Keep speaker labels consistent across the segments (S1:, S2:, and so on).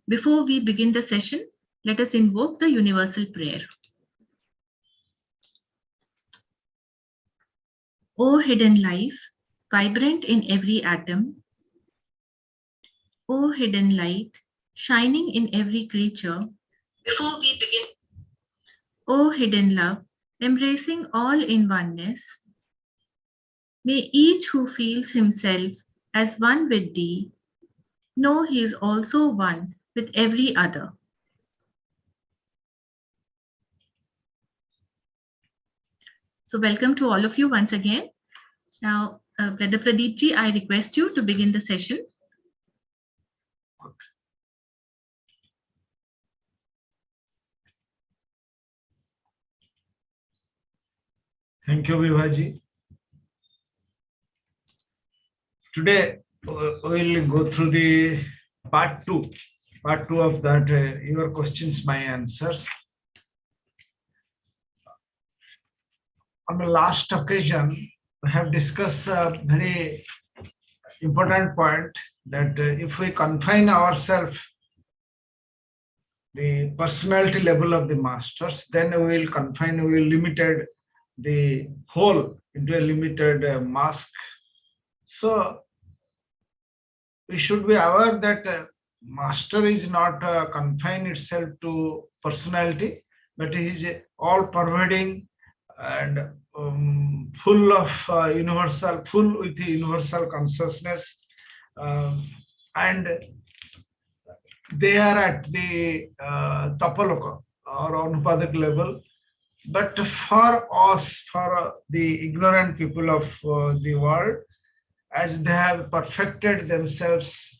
S1: Before we begin the session, let us invoke the universal prayer. O hidden life, vibrant in every atom, O hidden light, shining in every creature, before we begin, O hidden love, embracing all in oneness, may each who feels himself as one with thee know he is also one with every other. So welcome to all of you once again. Now, Brother Pradip ji, I request you to begin the session.
S2: Thank you, Vibha ji. Today, we will go through the part two of that, your questions, my answers. On the last occasion, we have discussed a very important point that if we confine ourselves the personality level of the masters, then we will limited the whole into a limited mask. So we should be aware that master is not confined itself to personality, but he is all pervading and full with the universal consciousness, and they are at the tapaloka or anupadik level. But for us, for the ignorant people of the world, as they have perfected themselves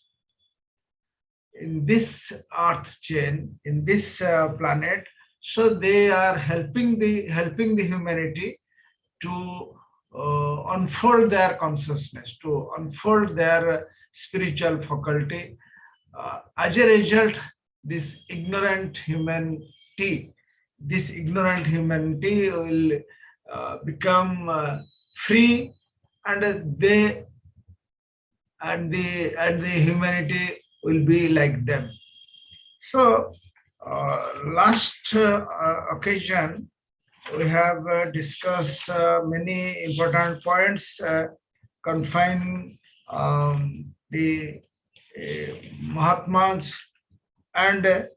S2: in this earth chain, in this planet, so they are helping the humanity to unfold their consciousness, to unfold their spiritual faculty. As a result, this ignorant humanity will become free, and the humanity will be like them. So last occasion we have discussed many important points confining the Mahatmas, and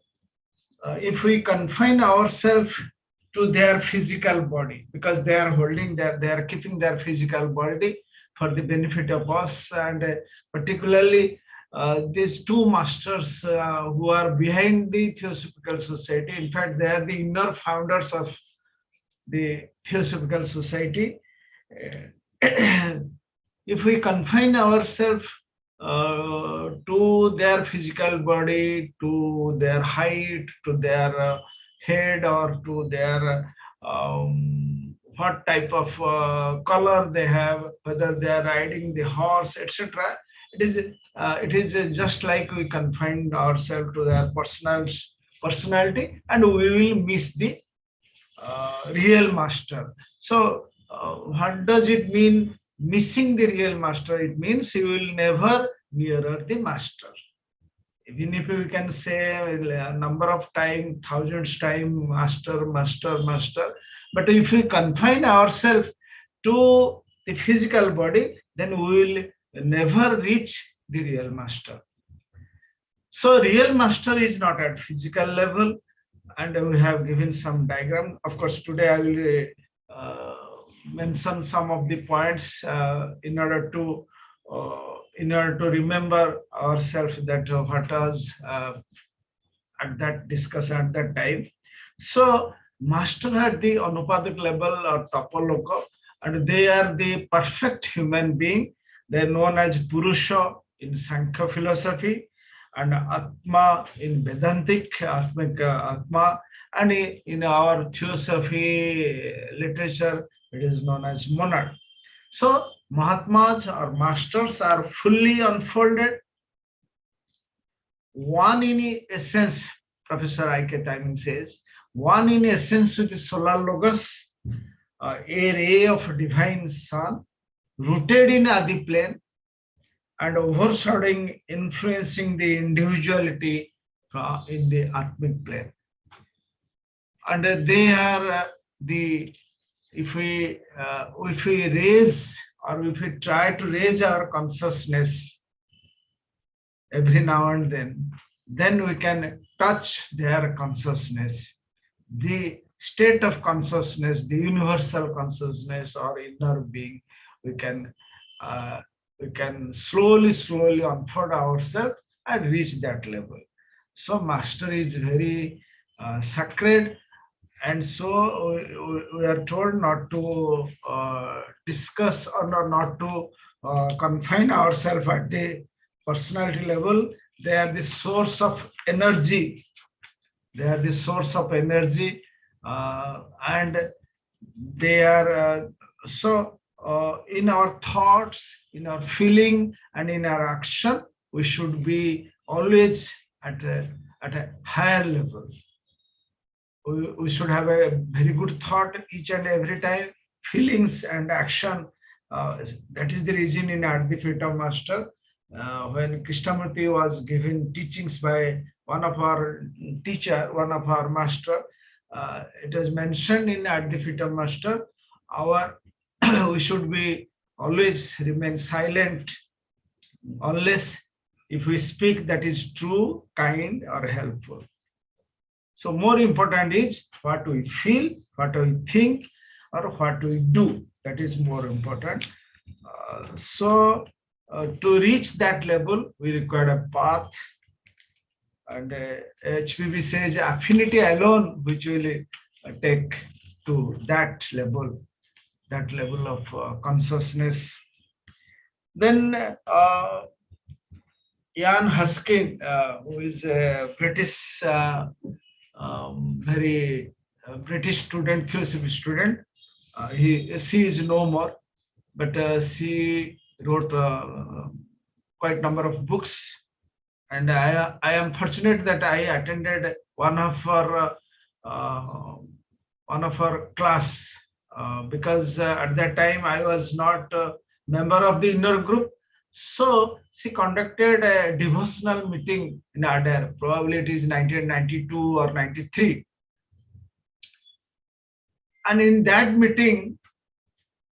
S2: if we confine ourselves to their physical body, because they are keeping their physical body for the benefit of us, and particularly these two masters who are behind the Theosophical Society. In fact, they are the inner founders of the Theosophical Society. If we confine ourselves to their physical body, to their height, to their head, or to their what type of color they have, whether they are riding the horse, etc. It is just like we confine ourselves to their personality, and we will miss the real master. So what does it mean, missing the real master? It means you will never nearer the master. Even if we can say a number of times, thousands times, master, but if we confine ourselves to the physical body, then we will never reach the real master. So real master is not at physical level, and we have given some diagram. Of course, today I will mention some of the points in order to remember ourselves that what was at that discussion at that time. So master at the anupadik level or tapaloka, and they are the perfect human being. They are known as Purusha in Sankhya philosophy, and Atma in Vedantic, Atma, and in our Theosophy literature, it is known as monad. So Mahatmas or masters are fully unfolded, one in essence. Professor I.K. Timing says, one in essence with the solar logos, a ray of divine sun, rooted in Adi plane, and overshadowing, influencing the individuality in the Atmic plane. And they are if we raise, or if we try to raise our consciousness every now and then we can touch their consciousness, the state of consciousness, the universal consciousness or inner being. We can slowly unfold ourselves and reach that level. So master is very sacred, and so we are told not to discuss or not to confine ourselves at the personality level. They are the source of energy. They are the source of energy, and they are in our thoughts, in our feeling, and in our action, we should be always at a higher level. We should have a very good thought each and every time, feelings and action. That is the reason in At the Feet of Master, when Krishnamurti was giving teachings by one of our teacher, one of our master, it was mentioned in At the Feet of Master, we should be always remain silent unless if we speak that is true, kind, or helpful. So more important is what we feel, what we think, or what we do. That is more important. To reach that level, we require a path. And HPB says affinity alone, which will take to that level of consciousness. Then Jan Huskin, who is a British, very British student, theosophy student, she is no more, but she wrote quite number of books, and I am fortunate that I attended one of her class, because at that time I was not a member of the inner group. So she conducted a devotional meeting in Adair, probably it is 1992 or 93. And in that meeting,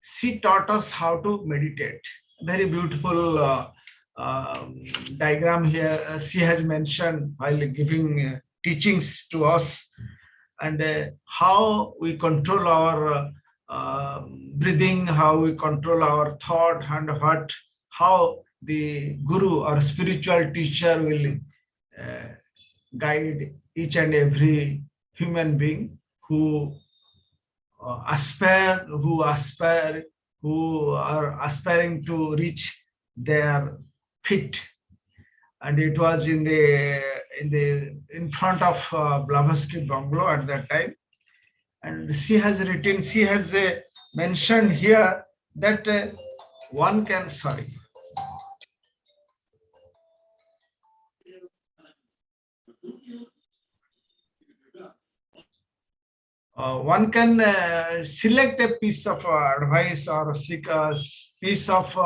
S2: she taught us how to meditate. Very beautiful diagram here she has mentioned while giving teachings to us, and how we control our breathing, how we control our thought, and how the guru or spiritual teacher will guide each and every human being who are aspiring to reach their feet. And it was in front of Blavatsky bungalow at that time. And she has mentioned here that one can select a piece of advice or seek a piece of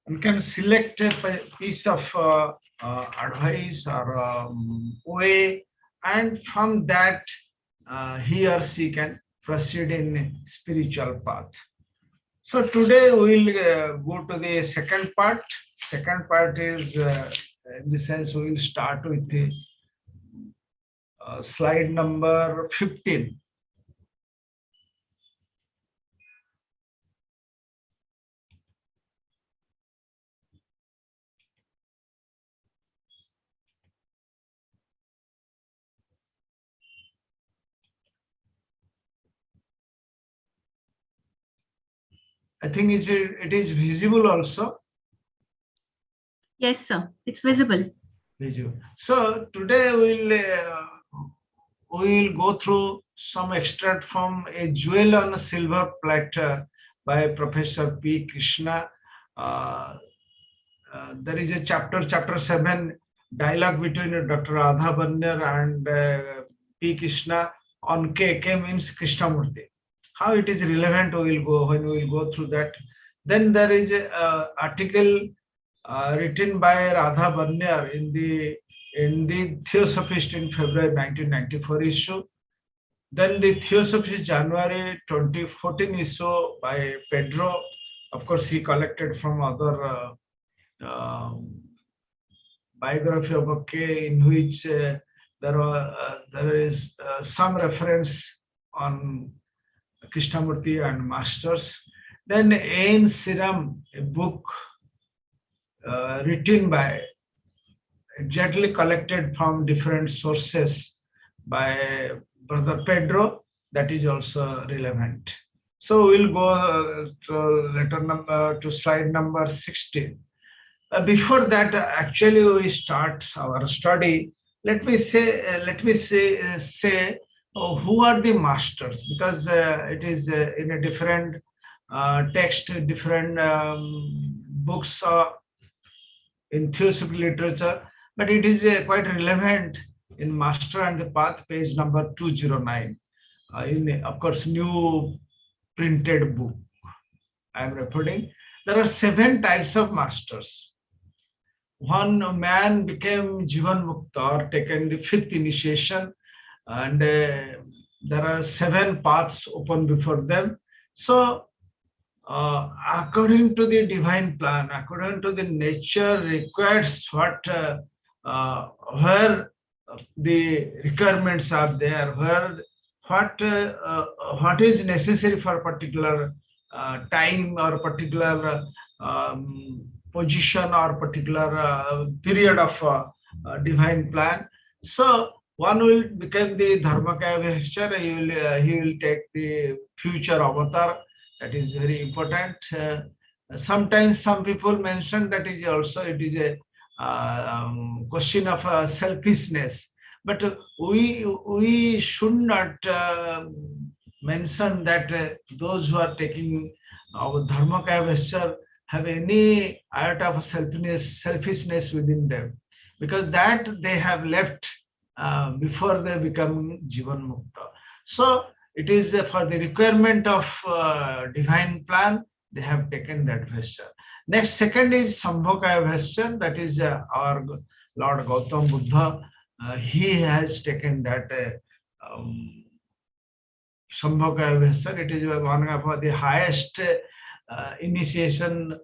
S2: one can select a piece of advice or way, and from that he or she can proceed in spiritual path. So today we will go to the second part. Second part is, in the sense, we will start with the slide number 15. I think it is visible also.
S1: Yes, sir. It's visible.
S2: Visible. So today we will go through some extract from A Jewel on a Silver Platter by Professor P. Krishna. There is a chapter 7, dialogue between Dr. Radha Burnier and P. Krishna on K. K means Krishnamurti. How it is relevant, we will go when we will go through that. Then there is a article written by Radha Burnier in the Theosophist in February 1994 issue. Then the Theosophist January 2014 issue by Pedro. Of course, he collected from other uh, biography of a K, in which there is some reference on Krishnamurti and masters. Then Ain Siram, a book written by, exactly collected from different sources by Brother Pedro, that is also relevant. So we'll go to slide number 16. Before that, actually we start our study. Let me say who are the masters, because it is in a different text, different books in theosophical literature, but it is quite relevant in Master and the Path, page number 209. In, of course, new printed book I am referring. There are 7 types of masters. One man became Jivan Mukta, or taken the 5th initiation, and there are 7 paths open before them. So, according to the divine plan, according to the nature requires where the requirements are there, where what is necessary for a particular time or particular position or particular period of divine plan. So one will become the Dharmakaya Vihashchar, he will take the future avatar. That is very important. Sometimes some people mention that it is a question of selfishness, but we should not mention that those who are taking our Dharmakaya Vihashchar have any iota of selfishness within them, because that they have left before they become Jivan Mukta. So it is for the requirement of divine plan, they have taken that Vihashchar. Next, second is Sambhokaya Vihashchar, that is our Lord Gautam Buddha. He has taken that Sambhokaya Vihashchar. It is one of the highest initiation,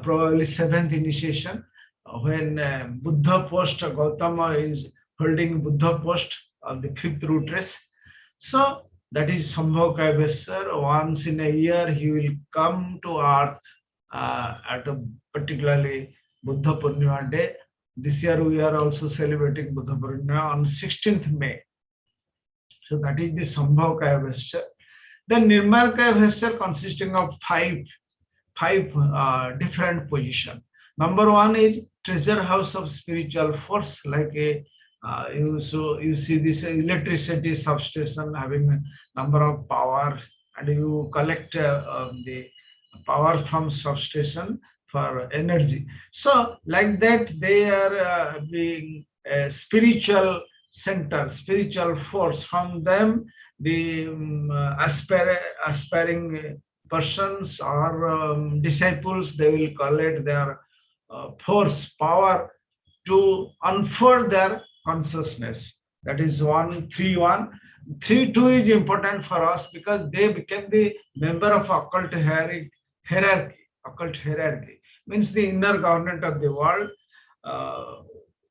S2: probably 7th initiation, when Buddha post, Gautama is holding Buddha post of the 5th root race. So that is Sambhokaya Vihashchar. Once in a year he will come to earth at a particularly Buddha Purnima day. This year we are also celebrating Buddha Purnima on 16th May. So that is the Sambhokaya Vihashchar. Then Nirmalkaya Vihashchar, consisting of five different positions. Number 1 is treasure house of spiritual force, like a you see this electricity substation having a number of power, and you collect the power from substation for energy. So like that, they are being a spiritual center, spiritual force. From them, the aspiring persons or disciples, they will collect their force, power to unfold their consciousness. That is 131. 32 is important for us because they became the member of occult hierarchy. Occult hierarchy means the inner government of the world.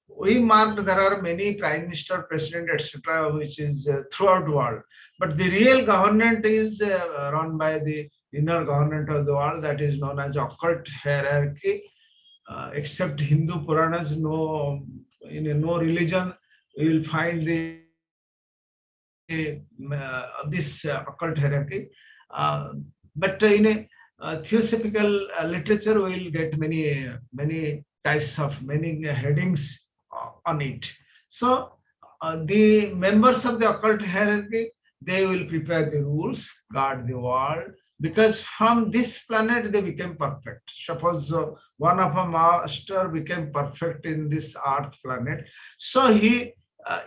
S2: We marked there are many prime minister, president, etc., which is throughout the world. But the real government is run by the inner government of the world, that is known as occult hierarchy. Except Hindu Puranas, no religion you will find this occult hierarchy. But in a theosophical literature, we will get many types of many headings on it. So the members of the occult hierarchy, they will prepare the rules, guard the world, because from this planet they became perfect. Suppose one of a master became perfect in this earth planet, so he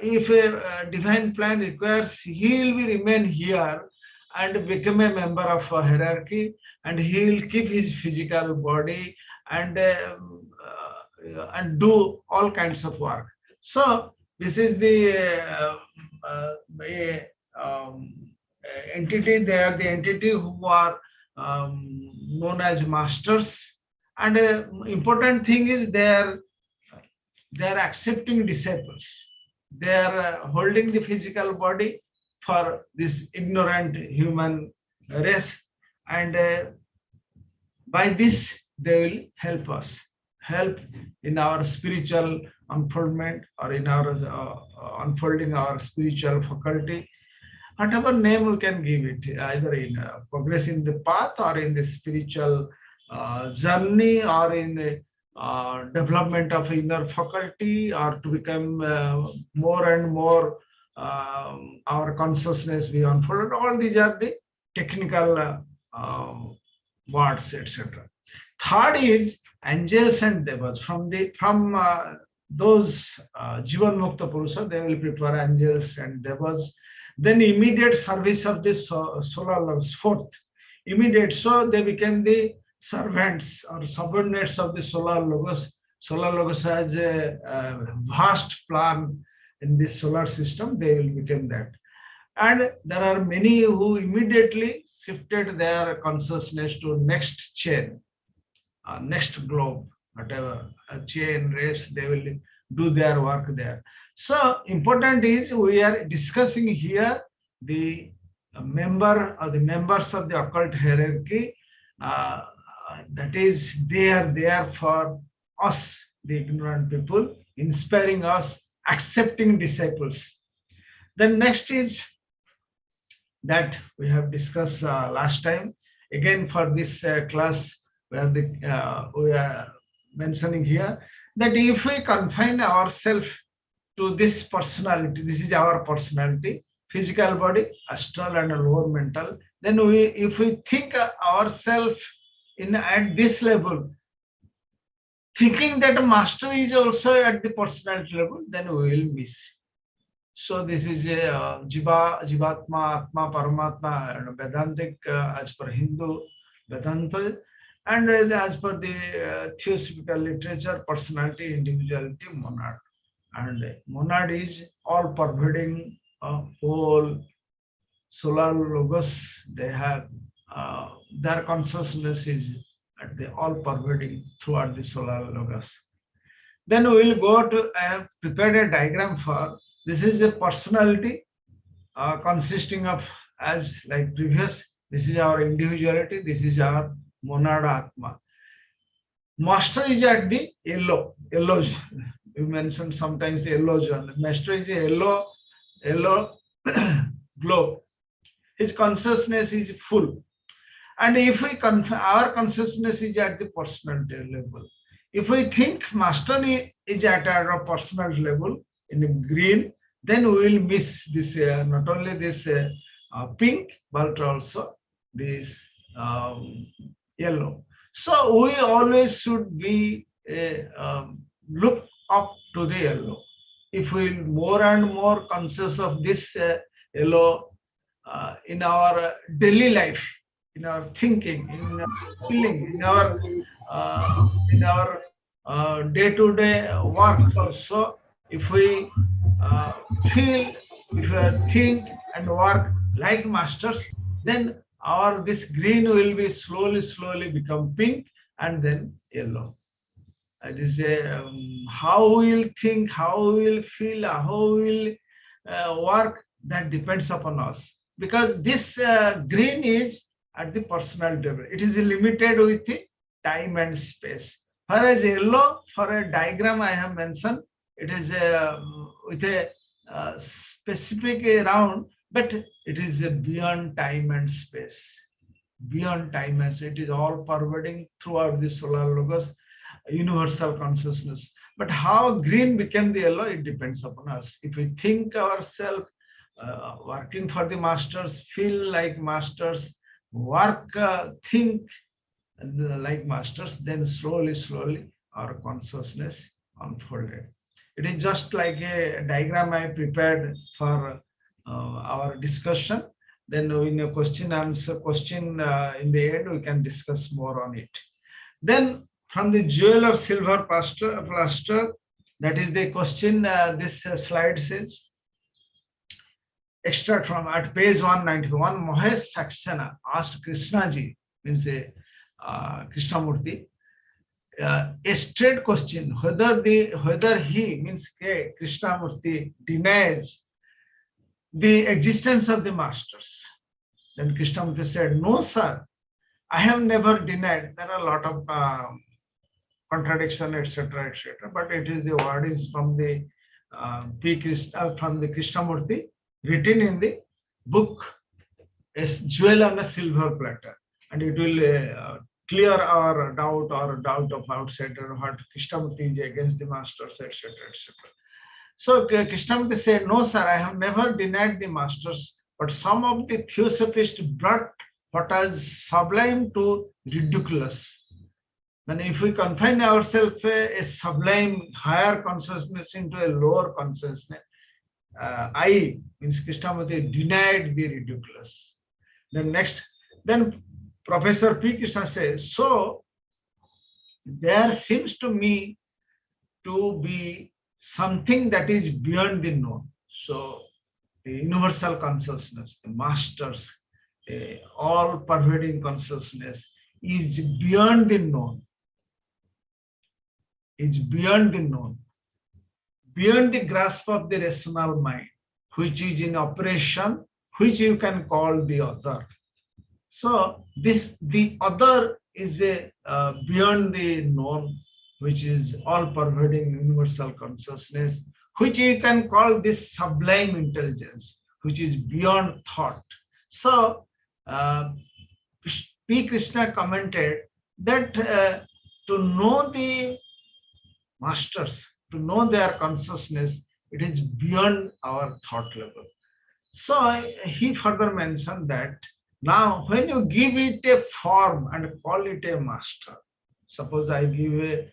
S2: if a divine plan requires, he will remain here and become a member of a hierarchy, and he will keep his physical body and do all kinds of work. So this is the a, entity. They are the entity who are known as masters, and important thing is they are accepting disciples. They are holding the physical body for this ignorant human race, and by this they will help in our spiritual unfoldment, or in our unfolding our spiritual faculty, whatever name we can give it, either in progress in the path, or in the spiritual journey, or in the development of inner faculty, or to become more and more our consciousness be unfolded. All these are the technical words, etc. Third is angels and devas. From those Jivan Mukta Purusha, they will prepare angels and devas. Then immediate service of the solar loves. Fourth, immediate. So they became the servants or subordinates of the solar logos. Solar logos has a vast plan in this solar system. They will become that. And there are many who immediately shifted their consciousness to next chain, next globe, whatever chain race, they will do their work there. So important is we are discussing here the member or the members of the occult hierarchy. That is, they are there for us, the ignorant people, inspiring us, accepting disciples. Then next is that we have discussed last time. Again, for this class, we are mentioning here that if we confine ourselves to this personality, this is our personality, physical body, astral and lower mental, then if we think ourselves at this level, thinking that a master is also at the personality level, then we will miss. So this is a Jivatma, Atma, Paramatma, and Vedantic as per Hindu Vedanta, and as per the theosophical literature, personality, individuality, monad. And monad is all pervading whole solar logos. They have their consciousness is at the all pervading throughout the solar logos. Then we will go to, I have prepared a diagram for, this is a personality consisting of, as like previous, this is our individuality, this is our monad atma. Master is at the yellows. You mentioned sometimes the yellow zone. Master is a yellow globe. His consciousness is full. And if we our consciousness is at the personality level. If we think master is at our personal level in green, then we will miss this, not only this pink, but also this yellow. So we always should be look up to the yellow. If we more and more conscious of this yellow in our daily life, in our thinking, in our feeling, in our day-to-day work also, if we feel, if we think and work like masters, then this green will be slowly become pink and then yellow. It is how we will think, how we will feel, how we will work, that depends upon us. Because this green is at the personal level. It is limited with the time and space. Whereas yellow, for a diagram I have mentioned, it is with a specific round, but it is beyond time and space. Beyond time and space, it is all pervading throughout the solar logos, universal consciousness. But how green became the yellow, it depends upon us. If we think ourselves working for the masters, feel like masters, work, think like masters, then slowly our consciousness unfolded. It is just like a diagram I prepared for our discussion, Then in a question answer question in the end, we can discuss more on it. Then from the jewel of silver plaster, that is the question this slide says. Extract from at page 191, Mahesh Saksena asked Krishna ji, means Krishna Murti, a straight question whether he means Krishna Murti denies the existence of the masters. Then Krishna Murti said, no sir, I have never denied. There are a lot of contradiction, etc., etc. But it is the wordings from the from the Krishnamurti written in the book, a jewel on a silver platter, and it will clear our doubt or doubt of outsider what Krishnamurti is against the masters, etc., etc. So Krishnamurti said, no sir, I have never denied the masters, but some of the theosophists brought what is sublime to ridiculous. Then if we confine ourselves a sublime higher consciousness into a lower consciousness, I means Krishnamurti denied the ridiculous. Then Professor P. Krishna says, so there seems to me to be something that is beyond the known. So the universal consciousness, the masters, all pervading consciousness is beyond the known. Is beyond the known, beyond the grasp of the rational mind, which is in operation, which you can call the other. So the other is a beyond the known, which is all pervading universal consciousness, which you can call this sublime intelligence, which is beyond thought. So P. Krishna commented that to know the masters, to know their consciousness, it is beyond our thought level. So he further mentioned that now when you give it a form and call it a master, suppose I give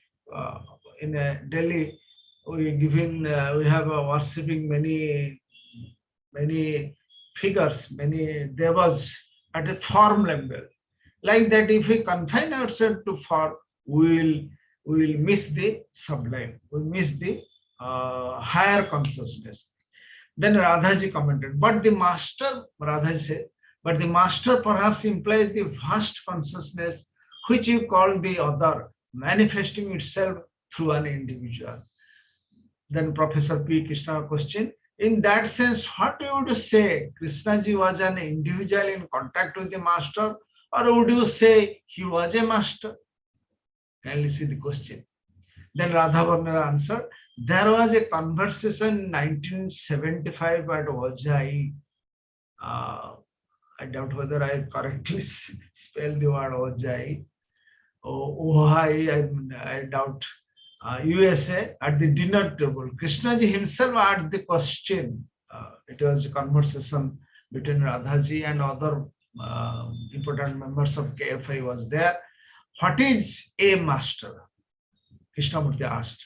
S2: in a Delhi, we have worshipping many figures, many devas at a form level. Like that, if we confine ourselves to form, we will miss the sublime, we miss the higher consciousness. Then Radhaji commented, but the master, Radhaji said, but the master perhaps implies the vast consciousness which you call the other, manifesting itself through an individual. Then Professor P. Krishna question, in that sense, what you would say, Krishnaji was an individual in contact with the master, or would you say he was a master? Kindly see the question. Then Radha Burnier answered, there was a conversation in 1975 at Ojai. I doubt whether I correctly spell the word Ojai. I doubt. USA at the dinner table. Krishnaji himself asked the question. It was a conversation between Radhaji and other important members of KFI was there. What is a master? Krishnamurti asked.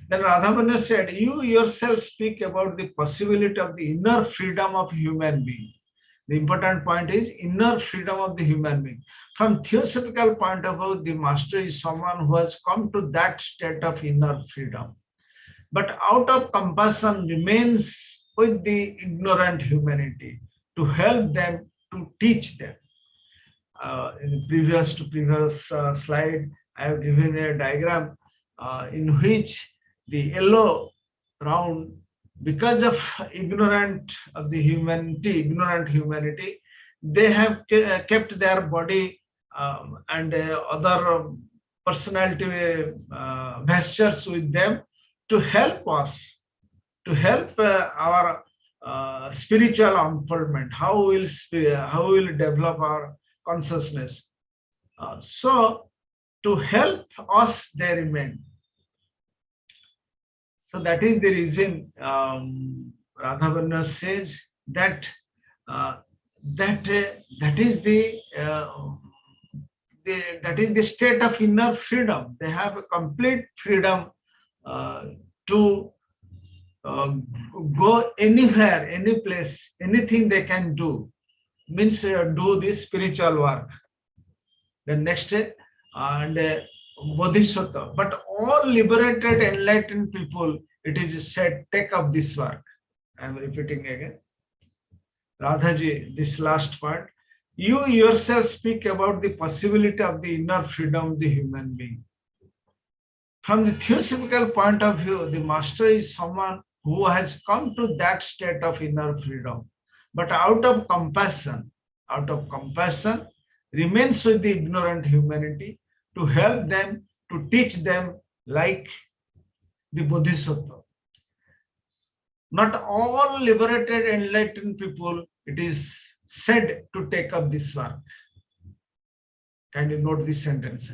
S2: Then Radha said, you yourself speak about the possibility of the inner freedom of human being. The important point is inner freedom of the human being. From theosophical point of view, the master is someone who has come to that state of inner freedom. But out of compassion remains with the ignorant humanity to help them, to teach them. In the previous slide, I have given a diagram in which the yellow round, because of ignorant humanity, they have kept their body and other personality vestures with them to help us, to help our spiritual unfoldment, how we will develop our consciousness. So to help us they remain. So that is the reason Radha Burnier says that that is the state of inner freedom. They have a complete freedom to go anywhere, any place, anything they can do means do the spiritual work. Then next, and bodhisattva. But all liberated, enlightened people, it is said, take up this work. I am repeating again. Radhaji, this last part. You yourself speak about the possibility of the inner freedom of the human being. From the theosophical point of view, the master is someone who has come to that state of inner freedom. But out of compassion, remains with the ignorant humanity to help them, to teach them like the Bodhisattva. Not all liberated, enlightened people, it is said to take up this work. Can you note this sentence?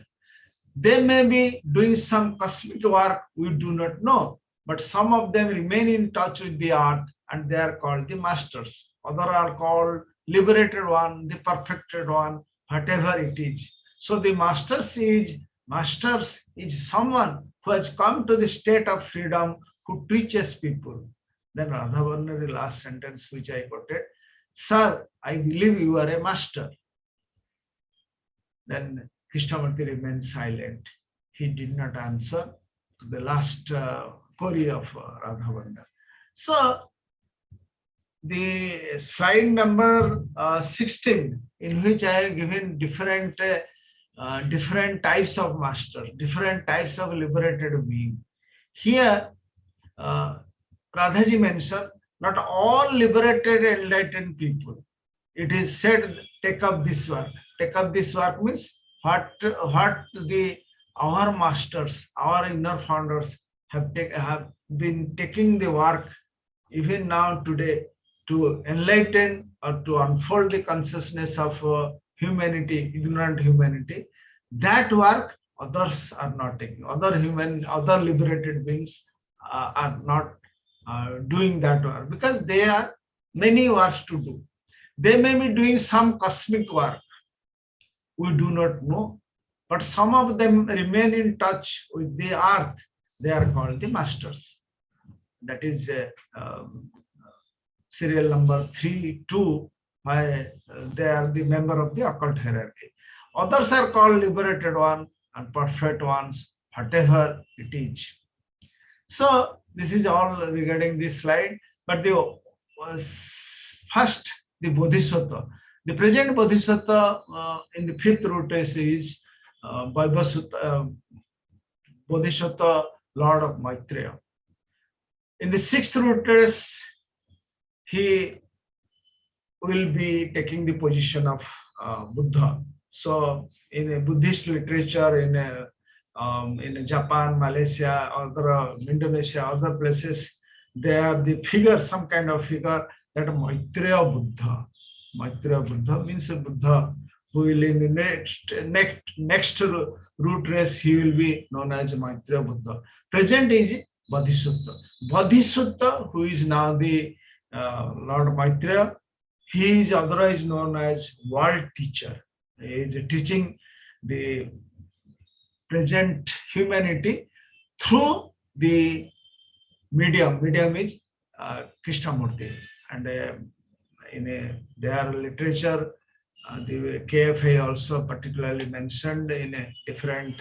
S2: They may be doing some cosmic work we do not know, but some of them remain in touch with the earth and they are called the masters. Others are called liberated one, the perfected one, whatever it is. So the masters is someone who has come to the state of freedom, who teaches people. Then Radha Burnier, the last sentence which I quoted, sir, I believe you are a master. Then Krishnamurti remained silent. He did not answer to the last query of Radha Burnier. So the slide number 16, in which I have given different types of masters, different types of liberated beings. Here, Radhaji mentioned, not all liberated enlightened people. It is said, take up this work. Take up this work means what our masters, our inner founders have been taking the work even now today to enlighten or to unfold the consciousness of humanity, ignorant humanity. That work others are not taking. Other liberated beings are not doing that work because they are many works to do. They may be doing some cosmic work we do not know, but some of them remain in touch with the earth. They are called the masters. That is serial number 3-2, why they are the member of the occult hierarchy. Others are called liberated one and perfect ones, whatever it is. So this is all regarding this slide. But the first, the Bodhisattva. The present Bodhisattva in the fifth root is Bodhisattva, Lord of Maitreya. In the sixth root, he will be taking the position of Buddha. So in a Buddhist literature, in Japan, Malaysia, other Indonesia, other places, they are the figure, some kind of figure that Maitreya Buddha. Maitreya Buddha means a Buddha who will in the next root race, he will be known as Maitreya Buddha. Present is Bodhisattva. Bodhisattva, who is now the Lord Maitreya, he is otherwise known as world teacher. He is teaching the present humanity through the medium. Medium is Krishnamurti. And in their literature, the KFA also particularly mentioned in different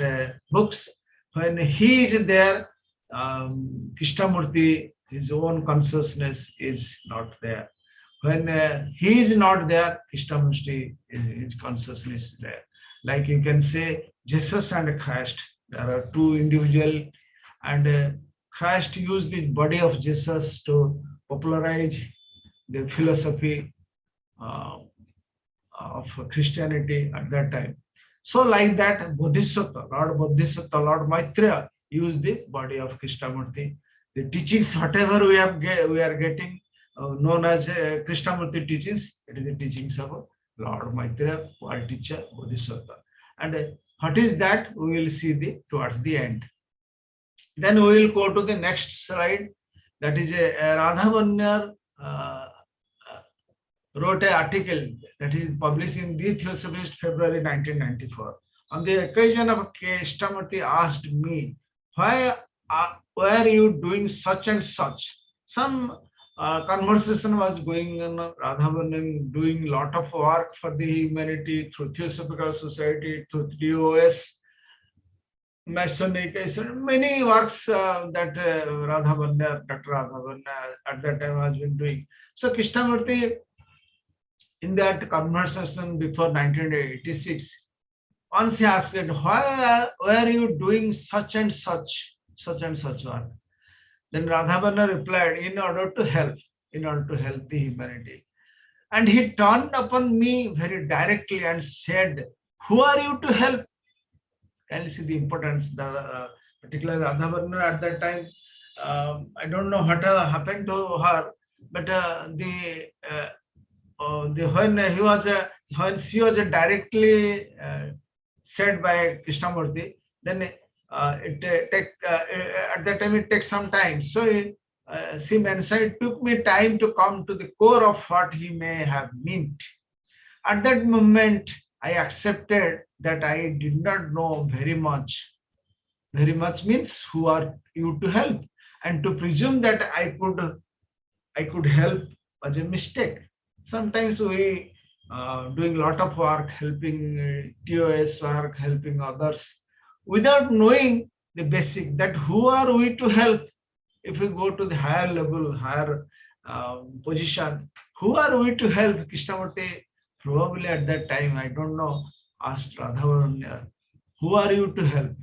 S2: books. When he is there, Krishnamurti, his own consciousness is not there. When he is not there, Krishnamurti, his consciousness is there. Like you can say, Jesus and Christ, there are two individuals, and Christ used the body of Jesus to popularize the philosophy of Christianity at that time. So like that, Bodhisattva, Lord Maitreya, used the body of Krishnamurti. The teachings, whatever we are getting, known as Krishnamurti teachings, it is the teachings of Lord Maitreya, world teacher, Bodhisattva. And what is that? We will see towards the end. Then we will go to the next slide. That is Radha Burnier wrote an article that is published in The Theosophist, February 1994. On the occasion of Krishnamurti asked me, why were you doing such and such? Some conversation was going on. Radha doing lot of work for the humanity through Theosophical Society, through TOS, Masonic, many works that Dr. Radha at that time has been doing. So Krishnamurti, in that conversation before 1986, once he asked, why were you doing such and such work? Then Radha replied, in order to help the humanity. And he turned upon me very directly and said, who are you to help? Can you see the importance? The particular Radha at that time, I don't know what happened to her, but when she was directly said by Krishnamurti, then at that time it takes some time. So she mentioned it took me time to come to the core of what he may have meant. At that moment, I accepted that I did not know very much. Very much means who are you to help, and to presume that I could help was a mistake. Sometimes we doing a lot of work, helping TOS work, helping others, without knowing the basic that who are we to help. If we go to the higher level, higher position, who are we to help? Krishnamurti probably at that time, I don't know, asked Radha, who are you to help?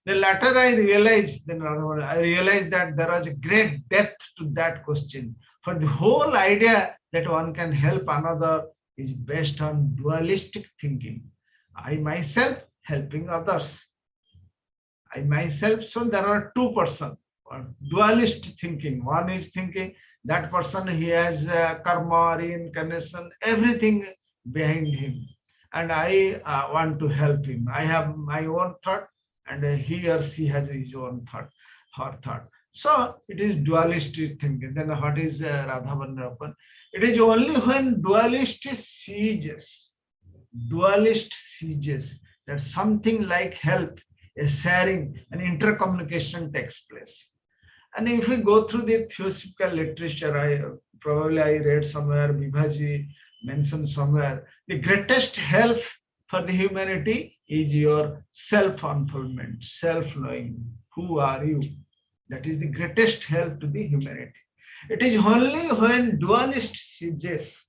S2: The latter I realized, that there was a great depth to that question. For the whole idea that one can help another is based on dualistic thinking. I myself helping others. I myself, so there are two persons. Dualist thinking. One is thinking that person, he has karma, reincarnation, everything behind him. And I want to help him. I have my own thought, and he or she has his own thought, her thought. So it is dualistic thinking. Then what is Radha Bandhanapan? It is only when dualist seizes that something like help, a sharing, an intercommunication takes place. And if we go through the theosophical literature, I read somewhere, Vibha mentioned somewhere, the greatest help for the humanity is your self-unfoldment, self-knowing. Who are you? That is the greatest help to the humanity. It is only when dualist seizes,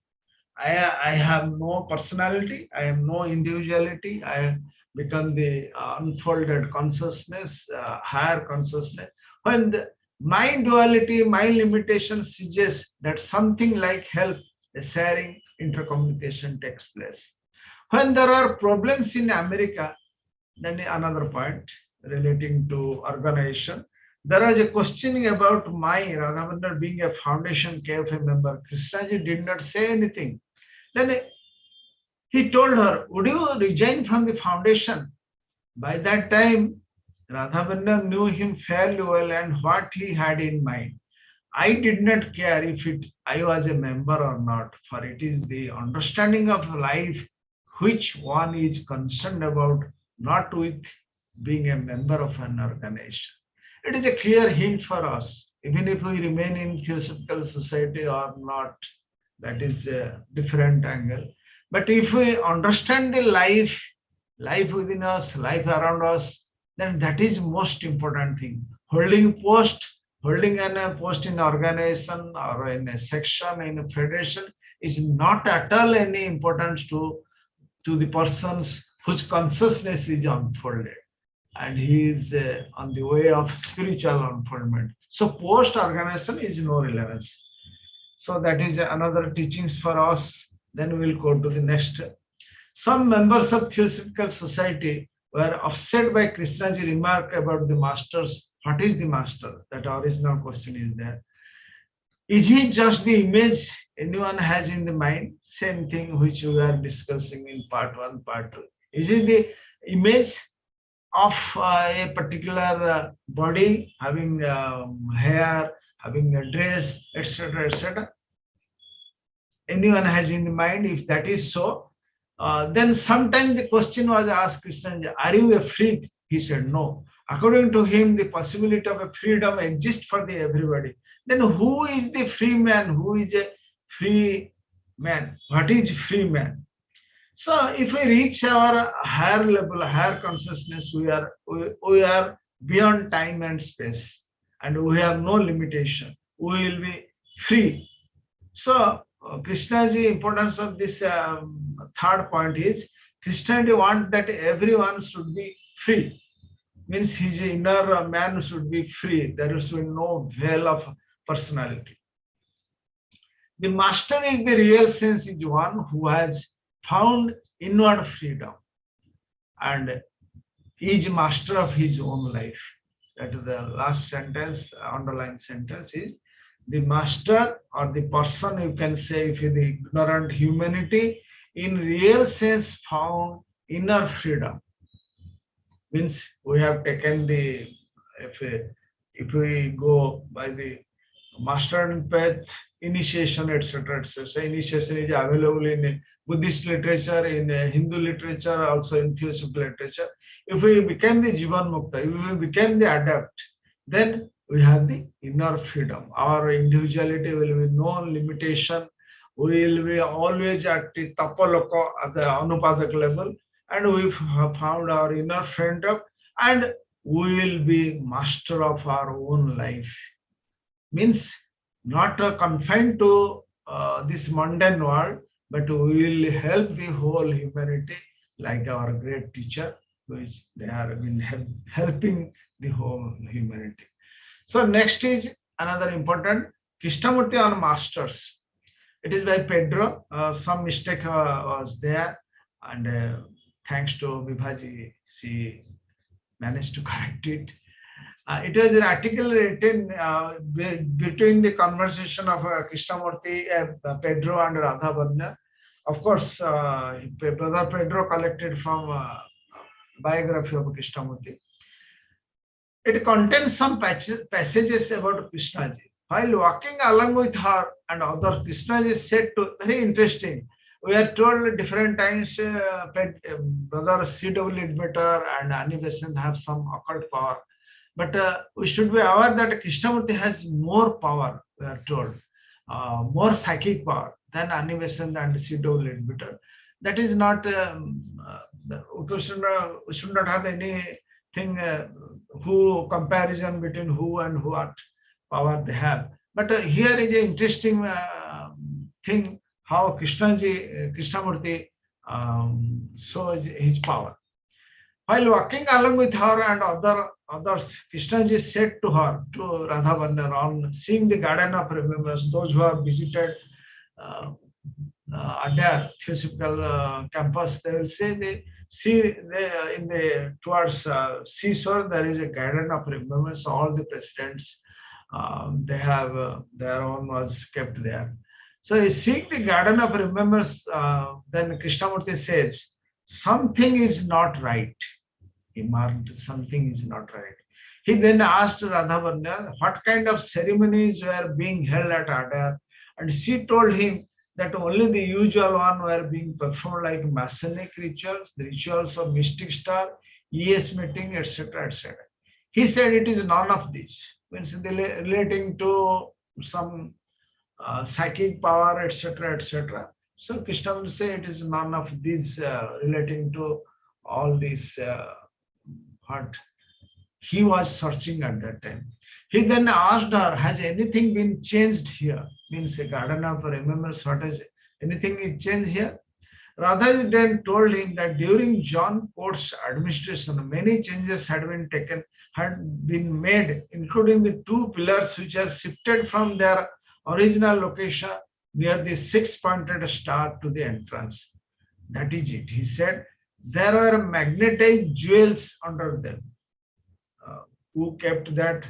S2: I have no personality, I have no individuality, I become the unfolded consciousness, higher consciousness. When my duality, my limitation suggests that something like help, a sharing, intercommunication takes place. When there are problems in America, then another point relating to organization, there was a questioning about my Radha being a foundation KFA member. Krishnaji did not say anything. Then he told her, would you resign from the foundation? By that time, Radha knew him fairly well and what he had in mind. I did not care if I was a member or not, for it is the understanding of life which one is concerned about, not with being a member of an organization. It is a clear hint for us, even if we remain in Theosophical Society or not, that is a different angle. But if we understand the life within us, life around us, then that is most important thing. Holding a post in organization or in a section, in a federation is not at all any importance to the persons whose consciousness is unfolded and he is on the way of spiritual unfoldment. So post organization is no relevance. So that is another teachings for us. Then we will go to the next. Some members of Theosophical Society were upset by Krishna's remark about the masters. What is the master? That original question is there. Is he just the image anyone has in the mind? Same thing which we are discussing in part 1, part 2. Is it the image of a particular body, having hair, having a dress, etc., etc.? Anyone has in the mind? If that is so, then sometime the question was asked Krishna, are you a freak? He said no. According to him, the possibility of a freedom exists for the everybody. Then who is the free man? Who is a free man? What is free man? So if we reach our higher level, higher consciousness, we are beyond time and space, and we have no limitation. We will be free. So Krishna's importance of this third point is Christianity wants that everyone should be free. Means his inner man should be free. There should be no veil of personality. The master is the real sense is one who has found inward freedom and is master of his own life. That is the last sentence, underlined sentence is the master or the person, you can say, if the ignorant humanity in real sense found inner freedom. Means we have taken the, if we go by the master and path, initiation, etc. etc. So initiation is available in Buddhist literature, in Hindu literature, also in Theosophy literature. If we become the Jivan Mukta, if we become the adept, then we have the inner freedom. Our individuality will be no limitation. We will be always at the tapaloko, at the anupadak level, and we have found our inner freedom, and we will be master of our own life. Means not confined to this mundane world, but we will help the whole humanity, like our great teacher, which they have been helping the whole humanity. So next is another important Krishnamurti on masters. It is by Pedro. Some mistake was there, and thanks to Vibha, she managed to correct it. It was an article written between the conversation of Krishnamurti, Pedro, and Radha Burnier. Of course, Brother Pedro collected from biography of Krishnamurti. It contains some passages about Krishnaji. While walking along with her and other, Krishnaji said to, very interesting, we are told different times Brother C.W. Ledbetter and Annie Besant have some occult power. But we should be aware that Krishnamurti has more power, we are told, more psychic power than Annie Besant and C.W. Ledbetter. That is not, we should not have anything, who comparison between who and what power they have. But here is an interesting thing, how Krishnamurti shows his power. While walking along with her and others, Krishnaji said to her, to Radha Burnier, on seeing the garden of remembrance, those who have visited Adar Theosophical campus, they will say they see in the towards seashore there is a garden of remembrance. All the presidents they have their own was kept there. So seeing the garden of remembrance, then Krishnamurti says something is not right. He marked something is not right. He then asked Radha Burnier what kind of ceremonies were being held at Adar, and she told him that only the usual one were being performed, like Masonic rituals, the rituals of mystic star, ES meeting, etc., etc. He said it is none of this, means relating to some psychic power, etc., etc. So Krishna will say it is none of these relating to all these what he was searching at that time. He then asked her, has anything been changed here? Means a garden of remembrance, what is anything is changed here? Radha then told him that during John Court's administration, many changes had been made, including the two pillars which are shifted from their original location near the six-pointed star to the entrance. That is it. He said there were magnetized jewels under them. Who kept that?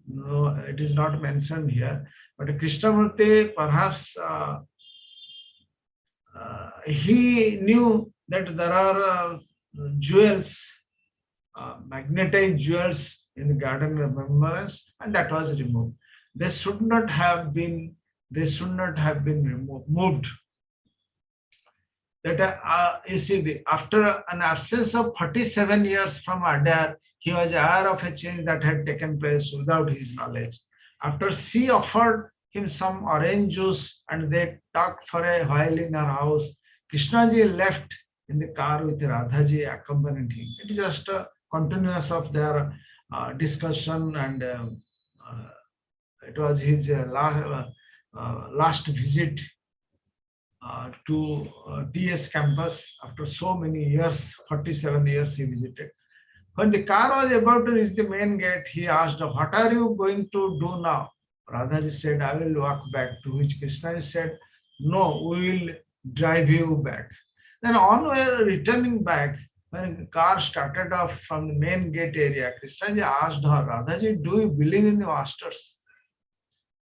S2: No, it is not mentioned here. But Krishnamurti, perhaps he knew that there are jewels, magnetized jewels in the garden of remembrance, and that was removed. They should not have been removed. That you see, after an absence of 47 years from Adar, he was aware of a change that had taken place without his knowledge. After she offered him some orange juice and they talked for a while in her house, Krishnaji left in the car with Radhaji accompanying him. It is just a continuous of their discussion, and it was his last visit to TS campus after so many years, 47 years he visited. When the car was about to reach the main gate, he asked, "What are you going to do now?" Radhaji said, "I will walk back." To which Krishna said, "No, we will drive you back." Then on returning back, when the car started off from the main gate area, Krishnaji asked her, "Radhaji, do you believe in the masters?"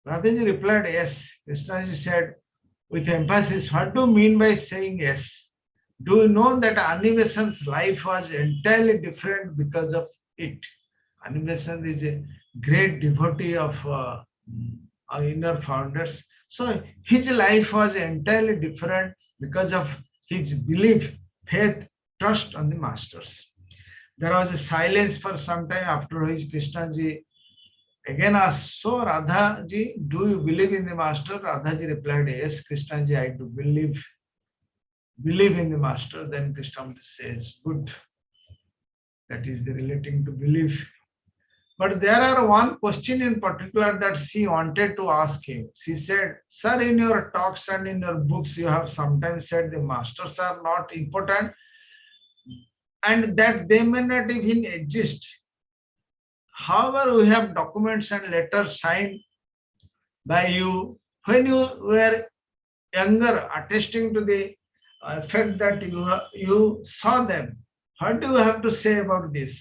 S2: Radhaji replied, "Yes." Krishnaji said with emphasis, "What do you mean by saying yes? Do you know that Animation's life was entirely different because of it?" Animation is a great devotee of our inner founders. So his life was entirely different because of his belief, faith, trust on the masters. There was a silence for some time, after which Krishnaji again asked, "So Radhaji, do you believe in the master?" Radhaji replied, "Yes, Krishnaji, I do believe in the master." Then Krishna says, "Good." That is the relating to belief. But there are one question in particular that she wanted to ask him. She said, "Sir, in your talks and in your books, you have sometimes said the masters are not important and that they may not even exist. However, we have documents and letters signed by you when you were younger, attesting to the fact that you saw them. What do you have to say about this?"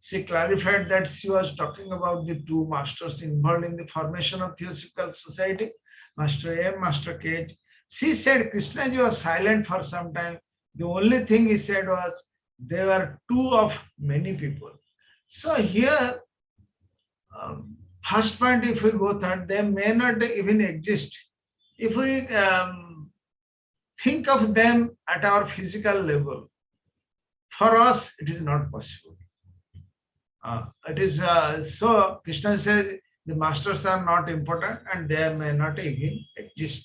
S2: She clarified that she was talking about the two masters involved in the formation of Theosophical Society, Master M, Master K. She said Krishnaji was silent for some time. The only thing he said was, "They were two of many people." So here, first point, if we go third, they may not even exist. If we think of them at our physical level, for us, it is not possible. It is so Krishna says the masters are not important and they may not even exist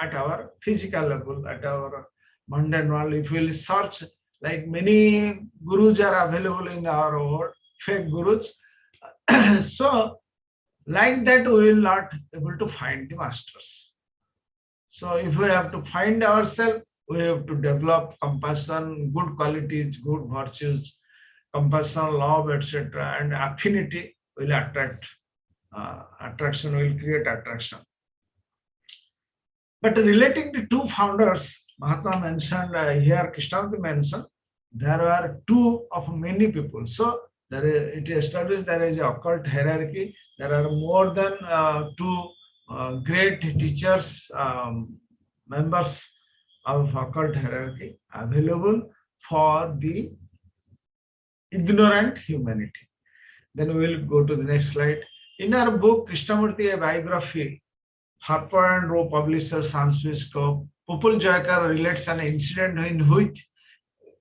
S2: at our physical level, at our mundane world. If we will search, like many gurus are available in our world, fake gurus. So like that, we will not able to find the masters. So if we have to find ourselves, we have to develop compassion, good qualities, good virtues, compassion, love, etc. And affinity will attract. Attraction will create attraction. But relating to two founders, Mahatma mentioned here, Krishna mentioned, there are two of many people. So it established there is an occult hierarchy. There are more than two great teachers, members of occult hierarchy available for the ignorant humanity. Then we will go to the next slide. In our book, Krishnamurti, a biography, Harper and Row publisher, San Francisco, Pupul Joykar relates an incident in which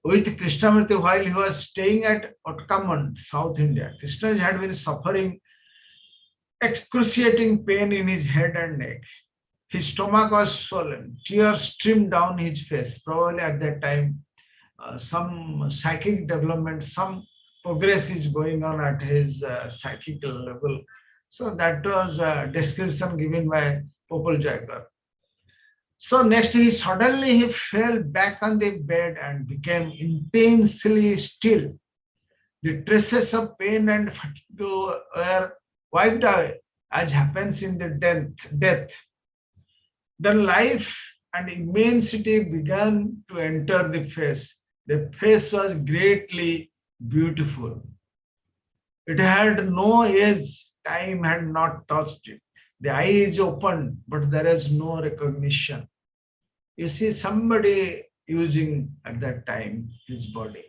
S2: with Krishnamurti while he was staying at Otkamand, South India. Krishna had been suffering excruciating pain in his head and neck. His stomach was swollen. Tears streamed down his face. Probably at that time, some psychic development, some progress is going on at his psychical level. So that was a description given by Popul Jaikar. So next, he fell back on the bed and became intensely still. The traces of pain and fatigue were wiped away, as happens in the death. Then life and immensity began to enter the face. The face was greatly beautiful. It had no age, time had not touched it. The eye is open, but there is no recognition. You see somebody using at that time his body.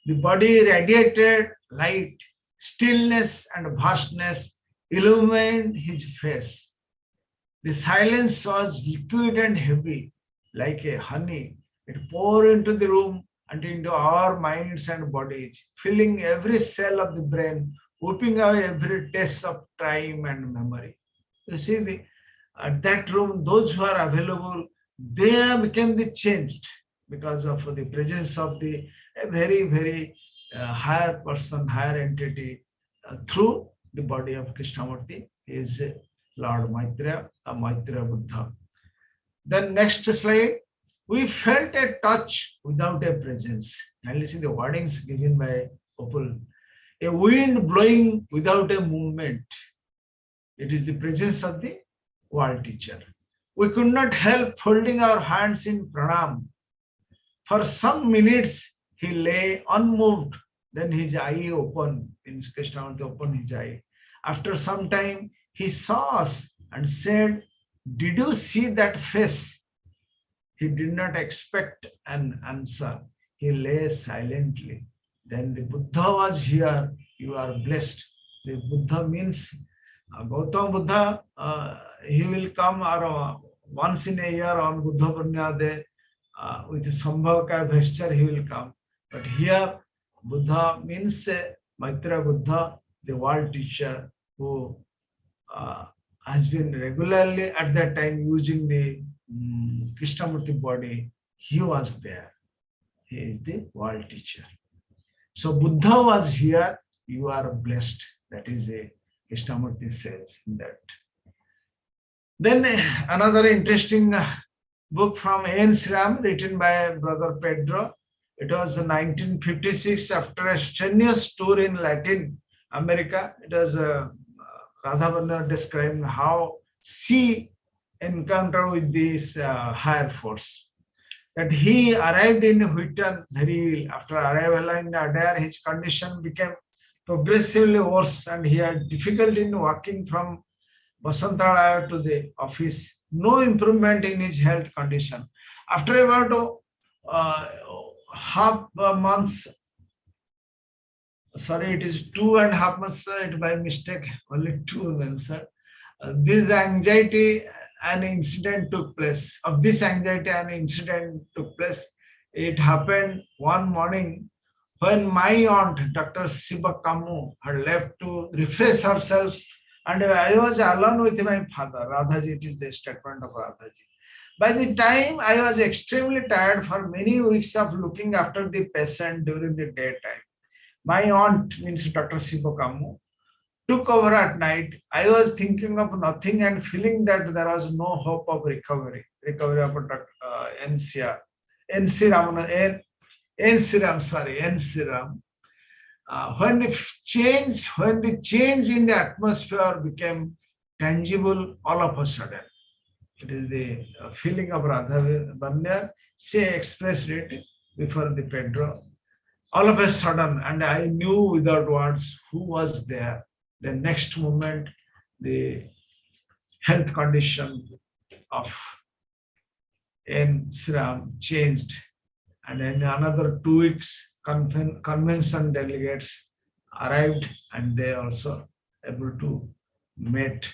S2: The body radiated light, stillness and vastness illumined his face. The silence was liquid and heavy, like a honey. It poured into the room and into our minds and bodies, filling every cell of the brain, whooping away every trace of time and memory. You see, at that room, those who are available, they became the changed because of the presence of the a very, very higher person, higher entity through the body of Krishnamurti is Lord Maitreya, Maitreya Buddha. Then next slide, we felt a touch without a presence. And listen the wordings given by Popul. A wind blowing without a movement. It is the presence of the world teacher. We could not help folding our hands in pranam. For some minutes he lay unmoved, then his eye opened, means Krishnamurti opened his eye. After some time he saw us and said, "Did you see that face?" He did not expect an answer. He lay silently. Then the Buddha was here. You are blessed. The Buddha means Gautam Buddha. He will come once in a year on Buddha Burnier Day with Sambhavaka vesture. He will come. But here Buddha means Maitreya Buddha, the world teacher who has been regularly at that time using the Krishnamurti body. He was there. He is the world teacher. So Buddha was here. You are blessed. That is the Krishnamurti says in that. Then another interesting book from A.N. Sriram written by brother Pedro. It was 1956 after a strenuous tour in Latin America. It was Radha describing how she encountered with this higher force. That he arrived in Wheaton very ill. After arrival in Adair, his condition became progressively worse and he had difficulty in walking from Basantaraya to the office. No improvement in his health condition. After about half months, sorry, it is 2.5 months, by mistake, only 2 months. This anxiety, an incident took place. Of this anxiety, an incident took place. It happened one morning when my aunt, Dr. Siba Kamu, had left to refresh herself, and I was alone with my father. Radhaji, it is the statement of Radhaji. By the time I was extremely tired for many weeks of looking after the patient during the daytime. My aunt, means Dr. Siba Kamu, took over at night. I was thinking of nothing and feeling that there was no hope of recovery. Recovery of NCR. NCRAM. When the change in the atmosphere became tangible all of a sudden. It is the feeling of Radha Burnier. She expressed it before the Pedro. All of a sudden, and I knew without words who was there. The next moment, the health condition of N. Sriram changed. And in another 2 weeks, convention delegates arrived and they also able to meet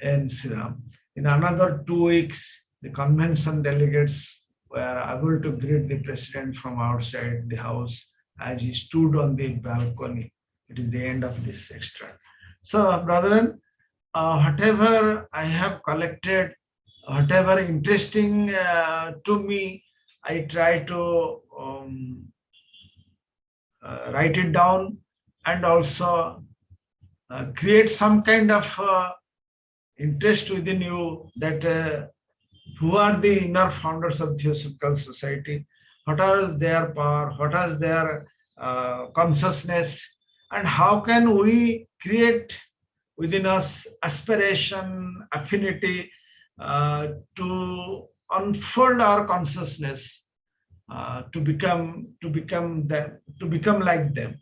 S2: N. Sriram. In another 2 weeks, the convention delegates were able to greet the president from outside the house as he stood on the balcony. It is the end of this extract. So, brethren, whatever I have collected, whatever interesting to me, I try to write it down and also create some kind of interest within you that who are the inner founders of Theosophical Society, what are their power, what is their consciousness, and how can we create within us aspiration, affinity to unfold our consciousness to become like them.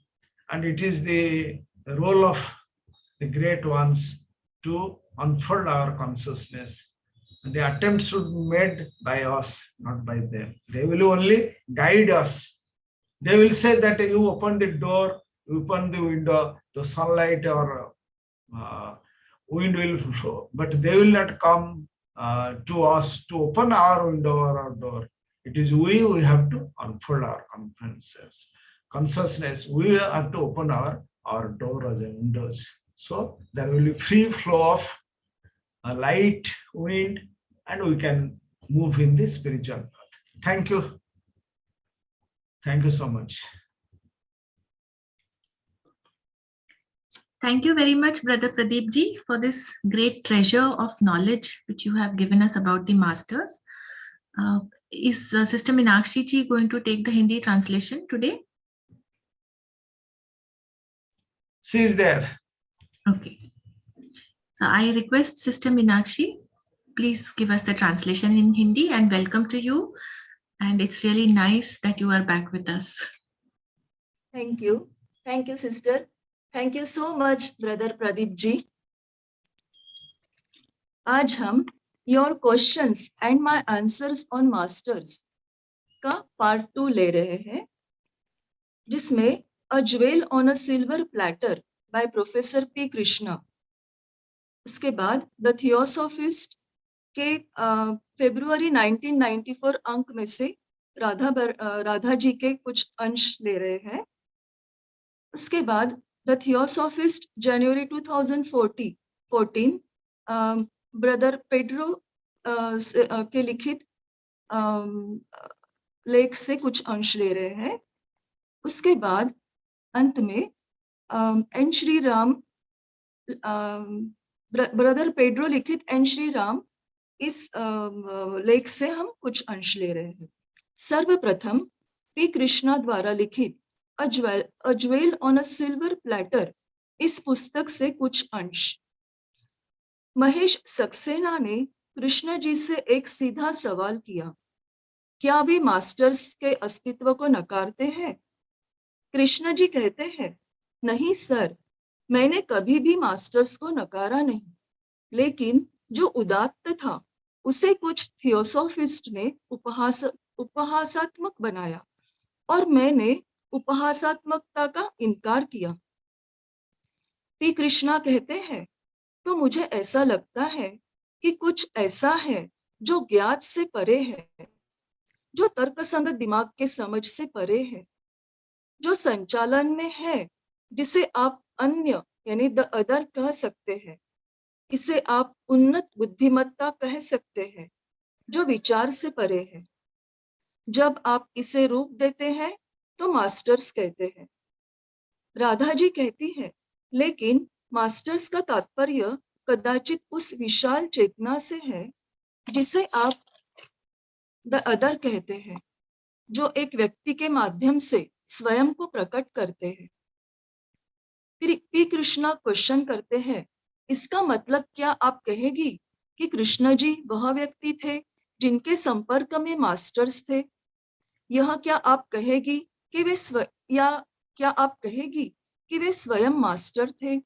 S2: And it is the role of the great ones to unfold our consciousness. The attempt should be made by us, not by them. They will only guide us. They will say that you open the door, you open the window, the sunlight or wind will flow, but they will not come to us to open our window or our door. It is we have to unfold our consciousness. We have to open our door as a windows. So there will be free flow of a light wind, and we can move in the spiritual path. Thank you. Thank you so much.
S1: Thank you very much, Brother Pradip ji, for this great treasure of knowledge which you have given us about the masters. Is Sister Meenakshi ji going to take the Hindi translation today?
S2: She is there.
S1: Okay. So I request Sister Meenakshi, please give us the translation in Hindi, and welcome to you. And it's really nice that you are back with us.
S3: Thank you. Thank you, sister. Thank you so much, Brother Pradip ji. आज हम Your Questions and My Answers on Masters का part 2 ले रहे हैं, जिसमें A Jewel on a Silver Platter by Professor P. Krishna. उसके बाद the theosophist के फरवरी 1994 अंक में से राधा जी के कुछ अंश ले रहे हैं. उसके बाद the theosophist January 2014 brother Pedro के लिखित लेख से कुछ अंश ले रहे हैं. उसके बाद अंत में N Shri Ram brother Pedro लिखित एन श्री राम इस लेख से हम कुछ अंश ले रहे हैं. सर्वप्रथम पी कृष्णा द्वारा लिखित अ jewel on a silver platter इस पुस्तक से कुछ अंश. महेश सक्सेना ने कृष्ण जी से एक सीधा सवाल किया, क्या वे मास्टर्स के अस्तित्व को नकारते हैं? कृष्ण जी कहते हैं, नहीं सर, मैंने कभी भी मास्टर्स को नकारा नहीं, लेकिन जो उदात्त था उसे कुछ थियोसॉफिस्ट ने उपहासात्मक बनाया और मैंने उपहासात्मकता का इनकार किया. पी कृष्णा कहते हैं, तो मुझे ऐसा लगता है कि कुछ ऐसा है जो ज्ञात से परे है, जो तर्कसंगत दिमाग के समझ से परे है, जो संचालन में है, जिसे आप अन्य यानी द अदर कह सकते हैं, इसे आप उन्नत बुद्धिमत्ता कह सकते हैं, जो विचार से परे है. जब आप इसे रूप देते हैं तो मास्टर्स कहते हैं. राधा जी कहती है, लेकिन मास्टर्स का तात्पर्य कदाचित उस विशाल चेतना से है जिसे आप द अदर कहते हैं, जो एक व्यक्ति के माध्यम से स्वयं को प्रकट करते हैं. पी कृष्णा क्वेश्चन करते हैं, इसका मतलब क्या आप कहेगी कि कृष्ण जी वह व्यक्ति थे जिनके संपर्क में मास्टर्स थे? यह क्या आप कहेगी कि वे स्वयं मास्टर थे?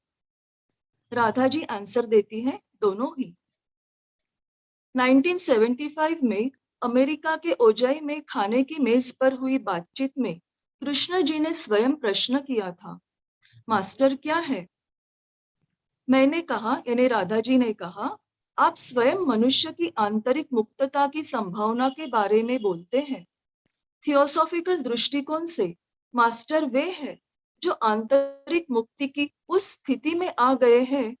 S3: राधा जी आंसर देती हैं, दोनों ही. 1975 में अमेरिका के ओजाई में खाने की मेज पर हुई बातचीत में कृष्ण जी ने स्वयं प्रश्न किया था, मास्टर क्या है? मैंने कहा, यानी राधा जी ने कहा, आप स्वयं मनुष्य की आंतरिक मुक्तता की संभावना के बारे में बोलते हैं. थियोसॉफिकल दृष्टिकोण से मास्टर वे हैं जो आंतरिक मुक्ति की उस स्थिति में आ गए हैं,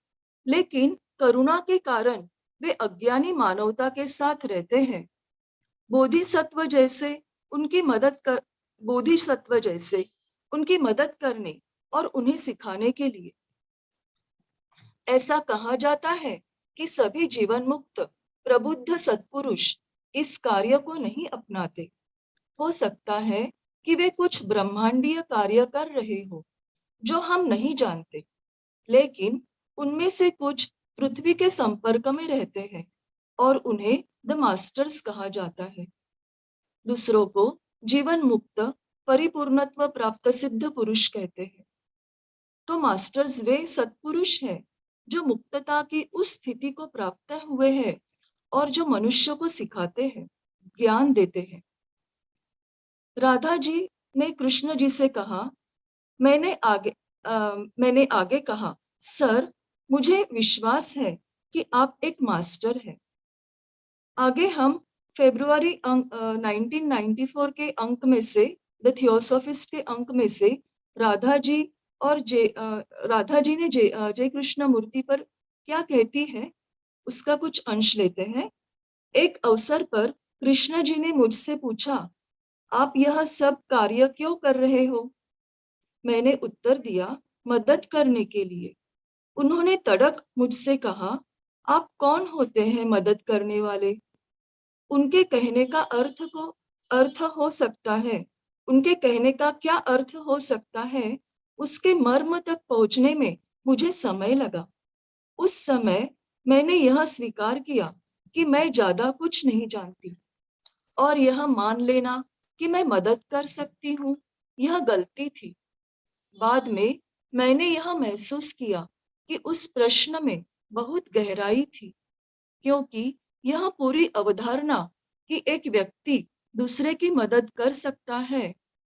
S3: लेकिन करुणा के कारण वे अज्ञानी मानवता के साथ रहते हैं. बोधिसत्व जैसे उनकी मदद करने और उन्हें सिखाने के लिए. ऐसा कहा जाता है कि सभी जीवन मुक्त प्रबुद्ध सत्पुरुष इस कार्य को नहीं अपनाते. हो सकता है कि वे कुछ ब्रह्मांडीय कार्य कर रहे हो जो हम नहीं जानते, लेकिन उनमें से कुछ पृथ्वी के संपर्क में रहते हैं और उन्हें द मास्टर्स कहा जाता है. दूसरों को जीवन मुक्त परिपूर्णत्व प्राप्त सिद्ध पुरुष कहते हैं. तो मास्टर्स वे सत्पुरुष हैं जो मुक्तता की उस स्थिति को प्राप्त हुए हैं और जो मनुष्य को सिखाते हैं, ज्ञान देते हैं. राधा जी ने कृष्ण जी से कहा, मैंने आगे कहा, सर, मुझे विश्वास है कि आप एक मास्टर हैं. आगे हम फरवरी 1994 के अंक में से, द थियोसॉफिस्ट के अंक में से राधा जी ने जय कृष्ण मूर्ति पर क्या कहती है उसका कुछ अंश लेते हैं। एक अवसर पर कृष्ण जी ने मुझसे पूछा, आप यह सब कार्य क्यों कर रहे हो? मैंने उत्तर दिया, मदद करने के लिए। उन्होंने तड़क मुझसे कहा, आप कौन होते हैं मदद करने वाले? उनके कहने का अर्थ हो सकता है, उनके कहने का क्या अर्थ हो सकता है, उसके मर्म तक पहुंचने में मुझे समय लगा। उस समय मैंने यह स्वीकार किया कि मैं ज्यादा कुछ नहीं जानती, और यह मान लेना कि मैं मदद कर सकती हूँ, यह गलती थी। बाद में मैंने यह महसूस किया कि उस प्रश्न में बहुत गहराई थी, क्योंकि यह पूरी अवधारणा कि एक व्यक्ति दूसरे की मदद कर सकता है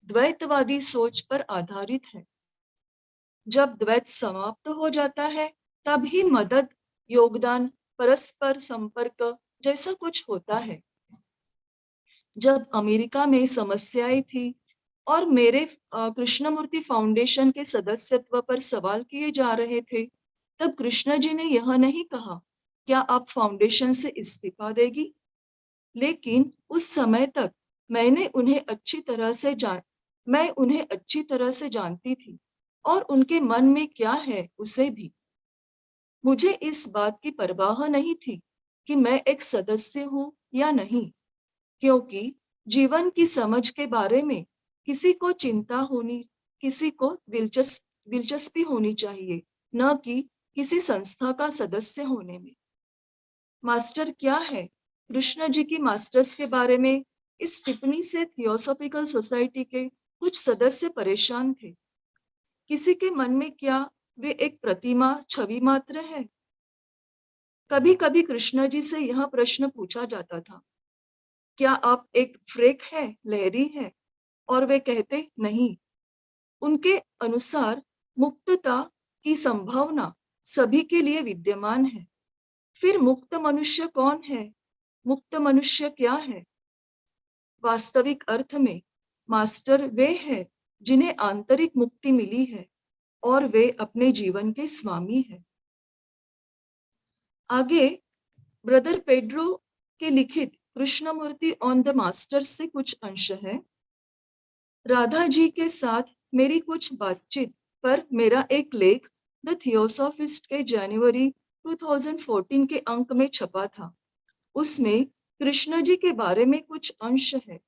S3: द्वैतवादी सोच पर आधारित है। जब द्वैत समाप्त हो जाता है तब ही मदद, योगदान, परस्पर संपर्क जैसा कुछ होता है। जब अमेरिका में समस्याएं थी और मेरे कृष्णमूर्ति फाउंडेशन के सदस्यत्व पर सवाल किए जा रहे थे, तब कृष्ण जी ने यह नहीं कहा, क्या आप फाउंडेशन से इस्तीफा देगी? लेकिन उस समय तक मैं उन्हें अच्छी तरह से जानती थी, और उनके मन में क्या है उसे भी। मुझे इस बात की परवाह नहीं थी कि मैं एक सदस्य हूँ या नहीं, क्योंकि जीवन की समझ के बारे में किसी को दिलचस्पी होनी चाहिए, न कि किसी संस्था का सदस्य होने में। मास्टर क्या है? कृष्ण जी की मास्टर्स के बारे में इस टिप्पणी से थियोसॉफिकल सोसाइटी के कुछ सदस्य परेशान थे। किसी के मन में क्या वे एक प्रतिमा, छवि मात्र है? कभी कभी कृष्ण जी से यह प्रश्न पूछा जाता था, क्या आप एक फ्रेक है, लहरी है? और वे कहते नहीं। उनके अनुसार मुक्तता की संभावना सभी के लिए विद्यमान है। फिर मुक्त मनुष्य कौन है? मुक्त मनुष्य क्या है? वास्तविक अर्थ में मास्टर वे हैं जिन्हें आंतरिक मुक्ति मिली है, और वे अपने जीवन के स्वामी हैं। आगे ब्रदर पेड्रो के लिखित कृष्णमूर्ति ऑन द मास्टर्स से कुछ अंश है। राधा जी के साथ मेरी कुछ बातचीत पर मेरा एक लेख द थियोसॉफिस्ट के जनवरी 2014 के अंक में छपा था। उसमें कृष्ण जी के बारे में कुछ अंश है।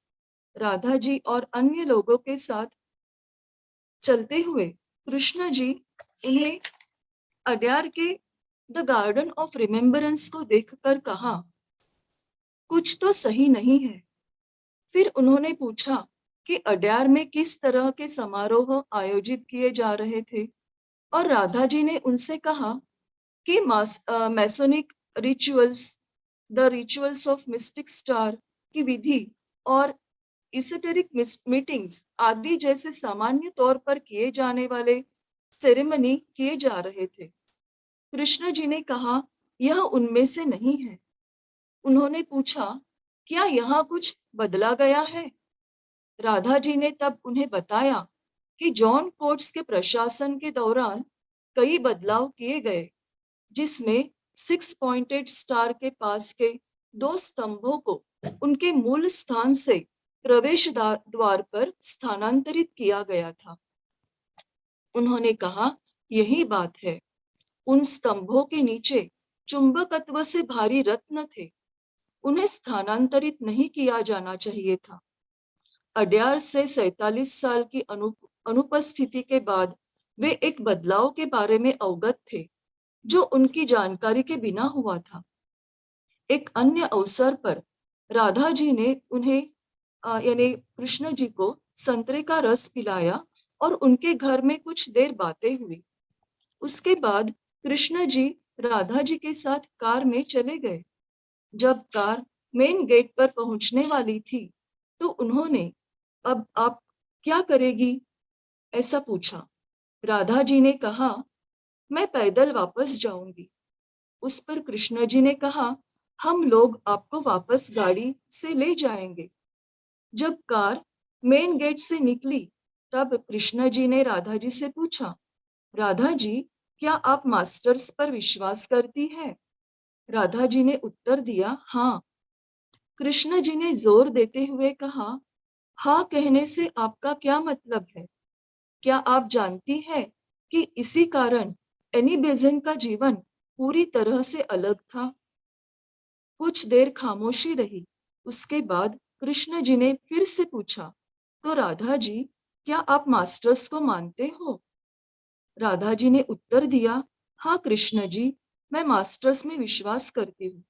S3: राधा जी और अन्य लोगों के साथ चलते हुए कृष्ण जी उन्हें अड्यार के द गार्डन ऑफ रिमेम्बरेंस को देखकर कहा, कुछ तो सही नहीं है। फिर उन्होंने पूछा कि अड्यार में किस तरह के समारोह आयोजित किए जा रहे थे, और राधा जी ने उनसे कहा कि Masonic rituals, the rituals of mystic star की विधि और इsoteric मीटिंग्स आदि जैसे सामान्य तौर पर किए जाने वाले सेरेमनी किए जा रहे थे। कृष्ण जी ने कहा, यह उनमें से नहीं है। उन्होंने पूछा, क्या यहाँ कुछ बदला गया है? राधा जी ने तब उन्हें बताया कि जॉन कोट्स के प्रशासन के दौरान कई बदलाव किए गए, जिसमें 6 पॉइंटेड स्टार के पास के 2 स्तंभों को उनके मूल स्थान से प्रवेश द्वार पर स्थानांतरित किया गया था। उन्होंने कहा, यही बात है। उन स्तंभों के नीचे चुंबकत्व से भारी रत्न थे, उन्हें स्थानांतरित नहीं किया जाना चाहिए था। अड्यार से 47 साल की अनुपस्थिति के बाद वे एक बदलाव के बारे में अवगत थे, जो उनकी जानकारी के बिना हुआ था। एक अन्य अवसर पर राधा जी ने उन्हें यानी कृष्ण जी को संतरे का रस पिलाया और उनके घर में कुछ देर बातें हुई। उसके बाद कृष्ण जी राधा जी के साथ कार में चले गए। जब कार मेन गेट पर पहुंचने वाली थी तो उन्होंने, अब आप क्या करेगी, ऐसा पूछा। राधा जी ने कहा, मैं पैदल वापस जाऊंगी। उस पर कृष्ण जी ने कहा, हम लोग आपको वापस गाड़ी से ले जाएंगे। जब कार मेन गेट से निकली तब कृष्ण जी ने राधा जी से पूछा, राधा जी, क्या आप मास्टर्स पर विश्वास करती हैं? राधा जी ने उत्तर दिया, हाँ। कृष्ण जी ने जोर देते हुए कहा, हाँ कहने से आपका क्या मतलब है? क्या आप जानती हैं कि इसी कारण एनी बेज़ंट का जीवन पूरी तरह से अलग था? कुछ देर खामोशी रही। उसके बाद कृष्ण जी ने फिर से पूछा, तो राधा जी, क्या आप मास्टर्स को मानते हो? राधा जी ने उत्तर दिया, हाँ कृष्ण जी, मैं मास्टर्स में विश्वास करती हूँ।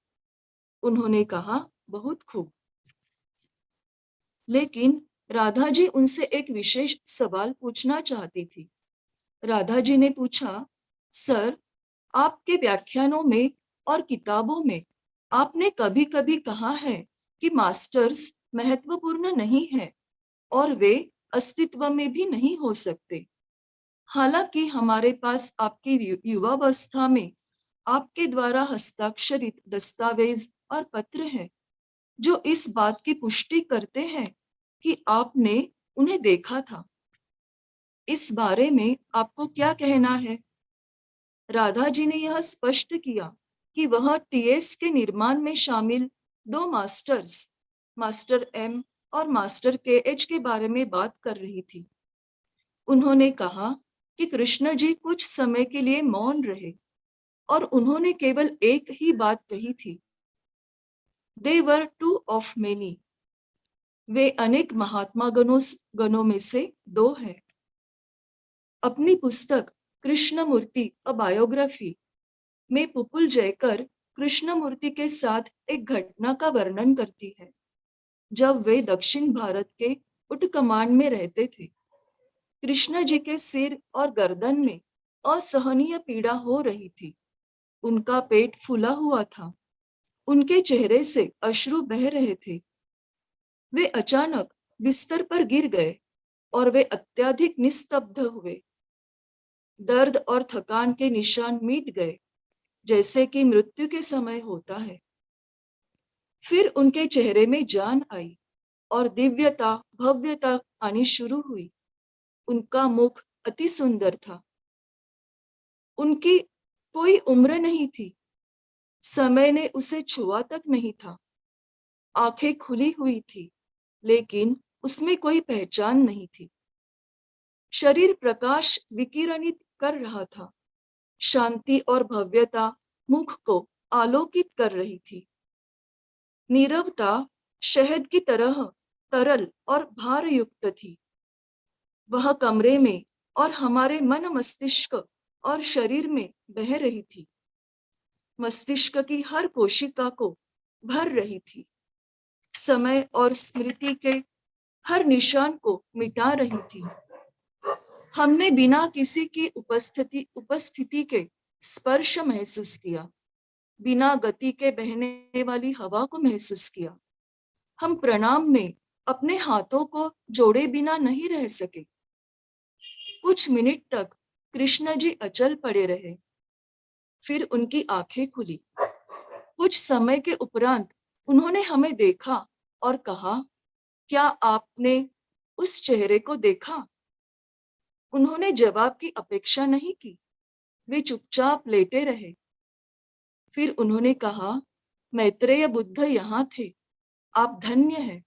S3: उन्होंने कहा, बहुत खूब। लेकिन राधा जी उनसे एक विशेष सवाल पूछना चाहती थी। राधा जी ने पूछा, सर, आपके व्याख्यानों में और किताबों में आपने कभी कभी कहा है कि मास्टर्स महत्वपूर्ण नहीं है और वे अस्तित्व में भी नहीं हो सकते। हालांकि हमारे पास आपकी युवावस्था में आपके द्वारा हस्ताक्षरित दस्तावेज और पत्र हैं जो इस बात की पुष्टि करते हैं कि आपने उन्हें देखा था। इस बारे में आपको क्या कहना है? राधा जी ने यह स्पष्ट किया कि वह टीएस के निर्माण में शामिल 2 मास्टर्स, मास्टर एम और मास्टर केएच के बारे में बात कर रही थी। उन्होंने कहा कि कृष्ण जी कुछ समय के लिए मौन रहे और उन्होंने केवल एक ही बात कही थी, दे वर टू ऑफ मेनी। वे अनेक महात्मा गणों में से 2 हैं। अपनी पुस्तक कृष्णमूर्ति अ बायोग्राफी में पुपुल जयकर कृष्णमूर्ति के साथ एक घटना का वर्णन करती है जब वे दक्षिण भारत के उटकमांड में रहते थे। कृष्ण जी के सिर और गर्दन में असहनीय पीड़ा हो रही थी। उनका पेट फूला हुआ था। उनके चेहरे से अश्रु बह रहे थे। वे अचानक बिस्तर पर गिर गए और वे अत्यधिक निस्तब्ध हुए। दर्द और थकान के निशान मिट गए जैसे कि मृत्यु के समय होता है। फिर उनके चेहरे में जान आई और दिव्यता, भव्यता आनी शुरू हुई। उनका मुख अति सुंदर था। उनकी कोई उम्र नहीं थी। समय ने उसे छुआ तक नहीं था। आंखें खुली हुई थी, लेकिन उसमें कोई पहचान नहीं थी। शरीर प्रकाश विकिरणित कर रहा था। शांति और भव्यता मुख को आलोकित कर रही थी। नीरवता शहद की तरह तरल और भारयुक्त थी। वह कमरे में और हमारे मन, मस्तिष्क और शरीर में बह रही थी। मस्तिष्क की हर कोशिका को भर रही थी। समय और स्मृति के हर निशान को मिटा रही थी। हमने बिना किसी की उपस्थिति के स्पर्श महसूस किया, बिना गति के बहने वाली हवा को महसूस किया। हम प्रणाम में अपने हाथों को जोड़े बिना नहीं रह सके। कुछ मिनट तक कृष्ण जी अचल पड़े रहे। फिर उनकी आंखें खुली। कुछ समय के उपरांत उन्होंने हमें देखा और कहा, क्या आपने उस चेहरे को देखा? उन्होंने जवाब की अपेक्षा नहीं की। वे चुपचाप लेटे रहे। फिर उन्होंने कहा, मैत्रेय बुद्ध यहाँ थे, आप धन्य हैं।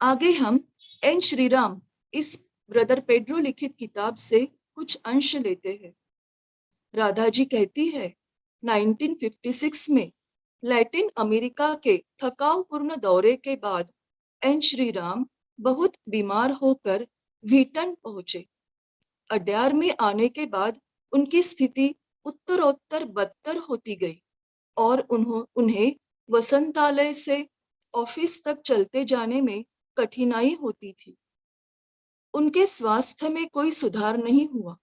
S3: आगे हम एन श्रीराम इस ब्रदर पेड्रो लिखित किताब से कुछ अंश लेते हैं। राधा जी कहती है, 1956 में लैटिन अमेरिका के थकावपूर्ण दौरे के बाद एन श्रीराम बहुत बीमार होकर व्हीटन पहुंचे। अड्यार में आने के बाद उनकी स्थिति उत्तरोत्तर बदतर होती गई और उन्हें वसंतालय से ऑफिस तक चलते जाने में कठिनाई होती थी। उनके स्वास्थ्य में कोई सुधार नहीं हुआ।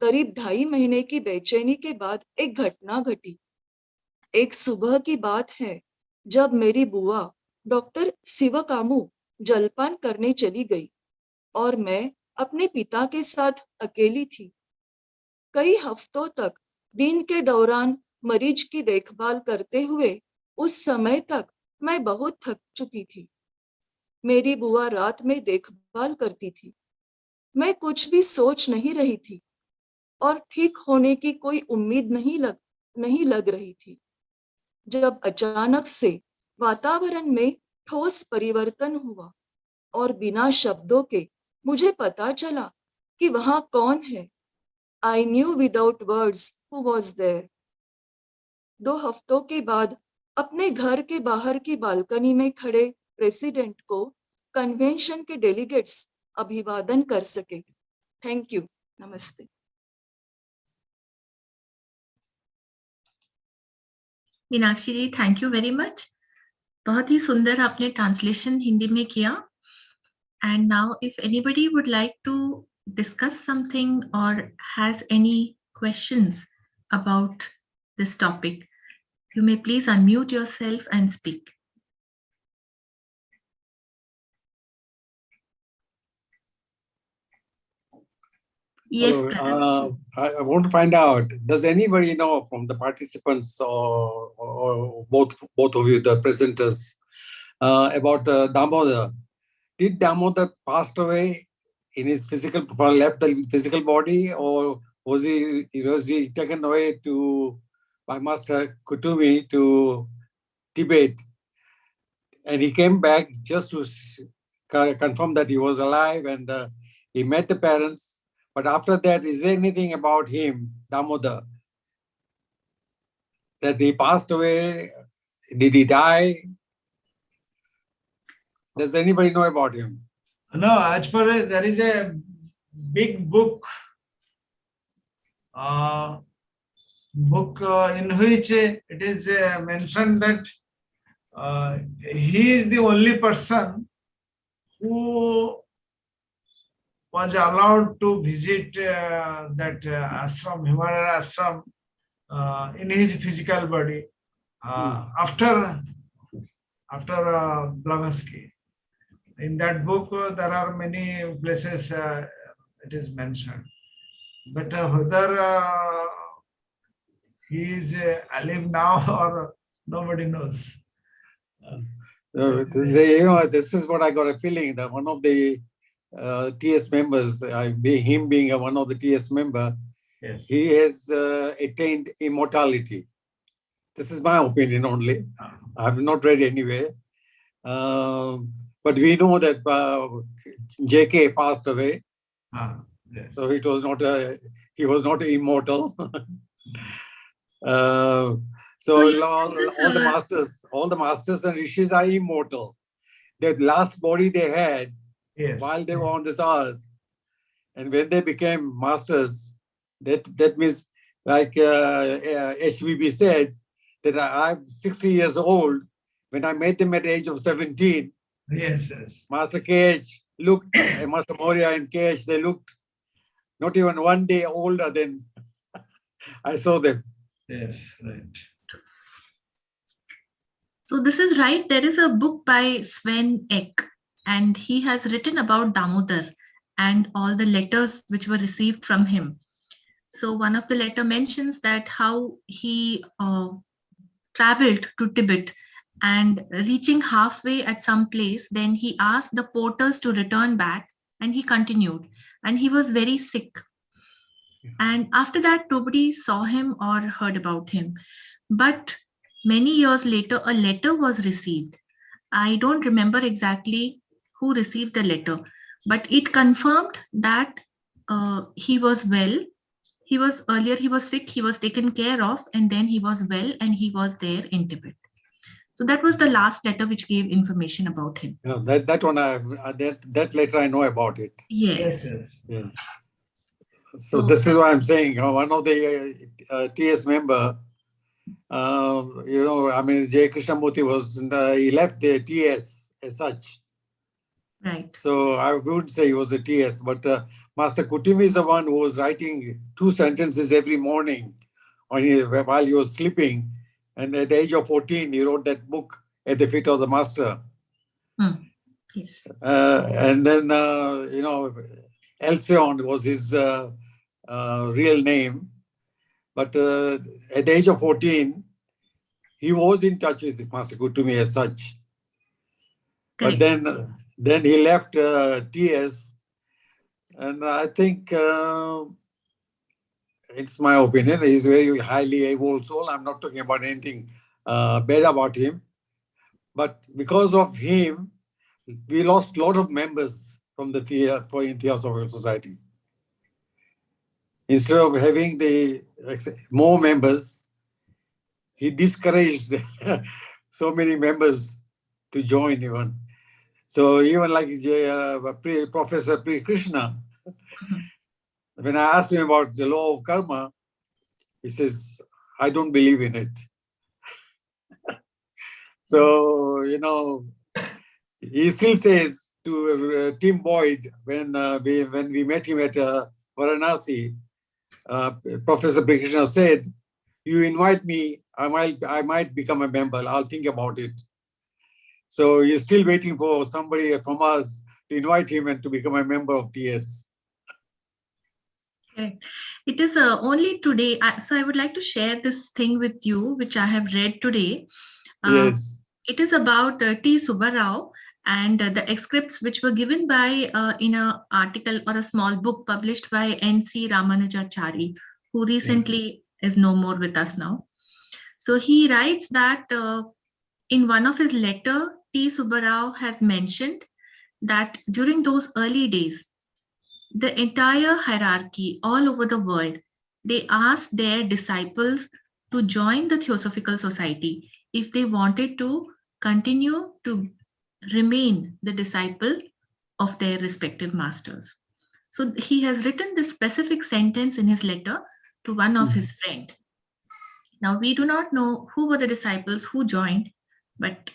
S3: करीब 2.5 महीने की बेचैनी के बाद एक घटना घटी। एक सुबह की बात है जब मेरी बुआ डॉक्टर शिवकामु जलपान करने चली गई और मैं अपने पिता के साथ अकेली थी। कई हफ्तों तक दिन के दौरान मरीज की देखभाल करते हुए उस समय तक मैं बहुत थक चुकी थी। मेरी बुआ रात में देखभाल करती थी। मैं कुछ भी सोच नहीं रही थी और ठीक होने की कोई उम्मीद नहीं नहीं लग रही थी, जब अचानक से वातावरण में ठोस परिवर्तन हुआ और बिना शब्दों के मुझे पता चला कि वहां कौन है. I knew without words who was there. 2 हफ्तों के बाद अपने घर के बाहर की बालकनी में खड़े प्रेसिडेंट को कन्वेंशन के डेलीगेट्स अभिवादन कर सके. Thank you. नमस्ते.
S1: मीनाक्षी जी, थैंक यू वेरी मच. बहुत ही सुंदर आपने ट्रांसलेशन हिंदी में किया. And now if anybody would like to discuss something or has any questions about this topic, you may please unmute yourself and speak. Yes,
S4: Hello.
S1: Pradip.
S4: I want to find out, does anybody know from the participants or both of you, the presenters, about Damodar? Did Damodar passed away in his physical, left the physical body, or was he taken away by Master Kutumi to Tibet? And he came back just to confirm that he was alive, and he met the parents. But after that, is there anything about him, Damodar, that he passed away? Did he die? Does anybody know about him?
S2: No, as per there is a big book, in which it is mentioned that he is the only person who was allowed to visit that ashram, Himalaya ashram, in his physical body after Blavatsky. In that book, there are many places it is mentioned, but whether he is alive now or nobody knows.
S4: This is what I got a feeling that one of the TS members, him being one of the TS member,
S2: Yes.
S4: he has attained immortality. This is my opinion only. I have not read anywhere. But we know that JK passed away.
S2: Yes.
S4: So it was not he was not immortal. So all the masters and rishis are immortal. That last body they had while they were on this earth, and when they became masters, that means, like HBB said, that I'm 60 years old. When I met them at the age of 17,
S2: yes.
S4: Master KH looked, Master Moria and KH, they looked not even one day older than I saw them.
S2: Yes, right.
S1: So this is right. There is a book by Sven Eck, and he has written about Damodar and all the letters which were received from him. So one of the letter mentions that how he traveled to Tibet, and reaching halfway at some place, then he asked the porters to return back, and he continued, and he was very sick. And after that, nobody saw him or heard about him. But many years later, a letter was received. I don't remember exactly who received the letter, but it confirmed that he was well. He was sick, he was taken care of, and then he was well, and he was there in Tibet. So that was the last letter which gave information about him.
S4: Yeah, that one, that letter I know about it.
S1: Yes.
S4: Yeah. So this is what I'm saying. One of the TS member, J. Krishnamurti he left the TS as such.
S1: Right.
S4: So I would say he was a TS, but Master Kutumi is the one who was writing 2 sentences every morning while he was sleeping. And at the age of 14, he wrote that book, At the Feet of the Master.
S1: Yes.
S4: And then, Alcyon was his real name. But at the age of 14, he was in touch with Master Kutumi as such.
S1: Correct.
S4: But then he left TS, and I think it's my opinion, he's very highly able soul. I'm not talking about anything bad about him. But because of him, we lost a lot of members from the Theosophical Society. Instead of having the more members, he discouraged so many members to join even. So even like Professor Krishna, when I asked him about the law of karma, he says, I don't believe in it. So, he still says to Tim Boyd, when we met him at Varanasi, Professor Krishna said, you invite me, I might become a member. I'll think about it. So he's still waiting for somebody from us to invite him and to become a member of TS.
S1: Okay. It is only today. So I would like to share this thing with you, which I have read today.
S4: Yes.
S1: It is about T. Subbarao and the excerpts which were given by in an article or a small book published by N.C. Ramanujachari, who recently is no more with us now. So he writes that in one of his letters, T. Subbarao has mentioned that during those early days, the entire hierarchy all over the world, they asked their disciples to join the Theosophical Society if they wanted to continue to remain the disciple of their respective masters. So he has written this specific sentence in his letter to one of his friends. Now, we do not know who were the disciples who joined, but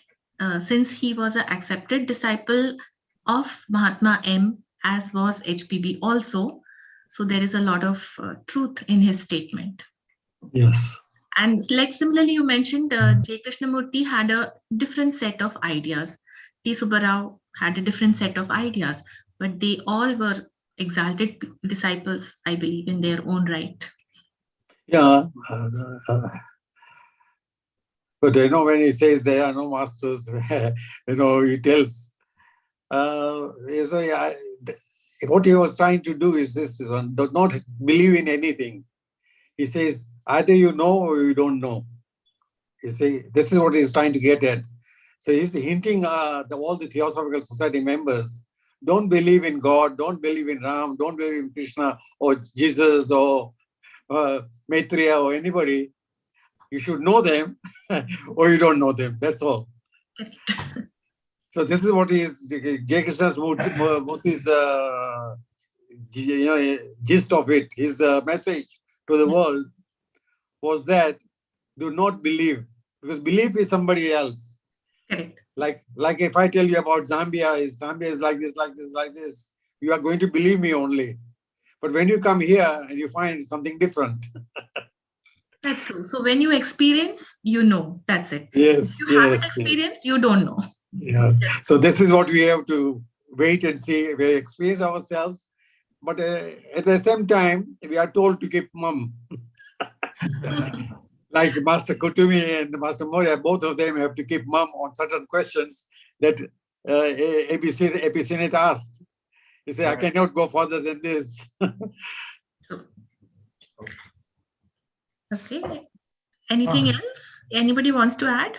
S1: since he was an accepted disciple of Mahatma M, as was HPB also, so there is a lot of truth in his statement.
S4: Yes.
S1: And like similarly, you mentioned J. Krishnamurti had a different set of ideas. T. Subbarao had a different set of ideas, but they all were exalted disciples, I believe, in their own right.
S4: Yeah. But when he says there are no masters, he tells. What he was trying to do is this: do not believe in anything. He says either you know or you don't know. You see, this is what he's trying to get at. So he's hinting all the Theosophical Society members, don't believe in God, don't believe in Ram, don't believe in Krishna or Jesus or Maitreya or anybody. You should know them or you don't know them. That's all. So this is what is J. Krishna's Murthy's gist of it. His message to the world was that do not believe, because belief is somebody else.
S1: Correct.
S4: Like if I tell you about Zambia is like this, like this, like this, you are going to believe me only. But when you come here and you find something different.
S1: That's true. So when you experience, you know. That's it.
S4: Yes.
S1: If you haven't experienced, you don't know.
S4: Yeah. So this is what we have to wait and see. We experience ourselves, but at the same time, we are told to keep mum. Like Master Kutumi and Master Moria, both of them have to keep mum on certain questions that AP Senate asked. He said, I cannot go further than this.
S1: Okay. Anything else? Anybody wants to add?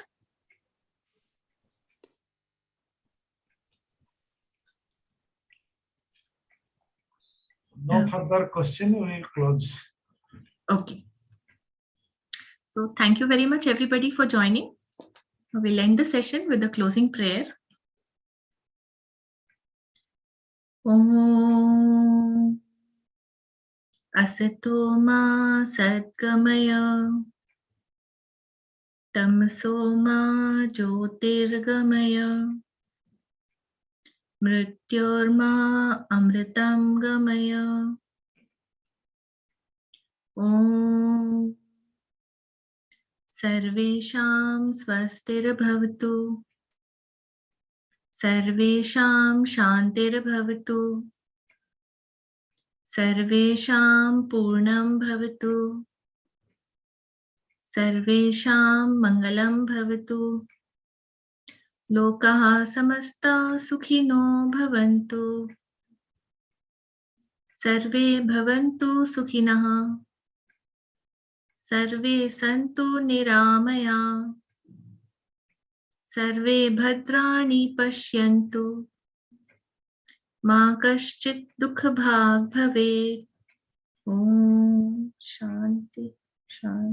S2: No further question, we will close.
S1: Okay. So thank you very much, everybody, for joining. We'll end the session with the closing prayer. Om Asato Ma Sadgamaya Tamso Ma Jyotirgamaya Mrityorma Amritam Gamaya. Om Sarvesham Swastirabhavatu Sarvesham Shantirabhavatu Sarvesham Purnam Bhavatu Sarvesham Mangalam Bhavatu Lokaha Samasta Sukhino Bhavantu Sarve Bhavantu Sukhinaha सर्वे सन्तु निरामया, सर्वे भद्राणि पश्यन्तु, मा कश्चित् दुःखभाग् भवेत्। ॐ शान्ति शान्ति।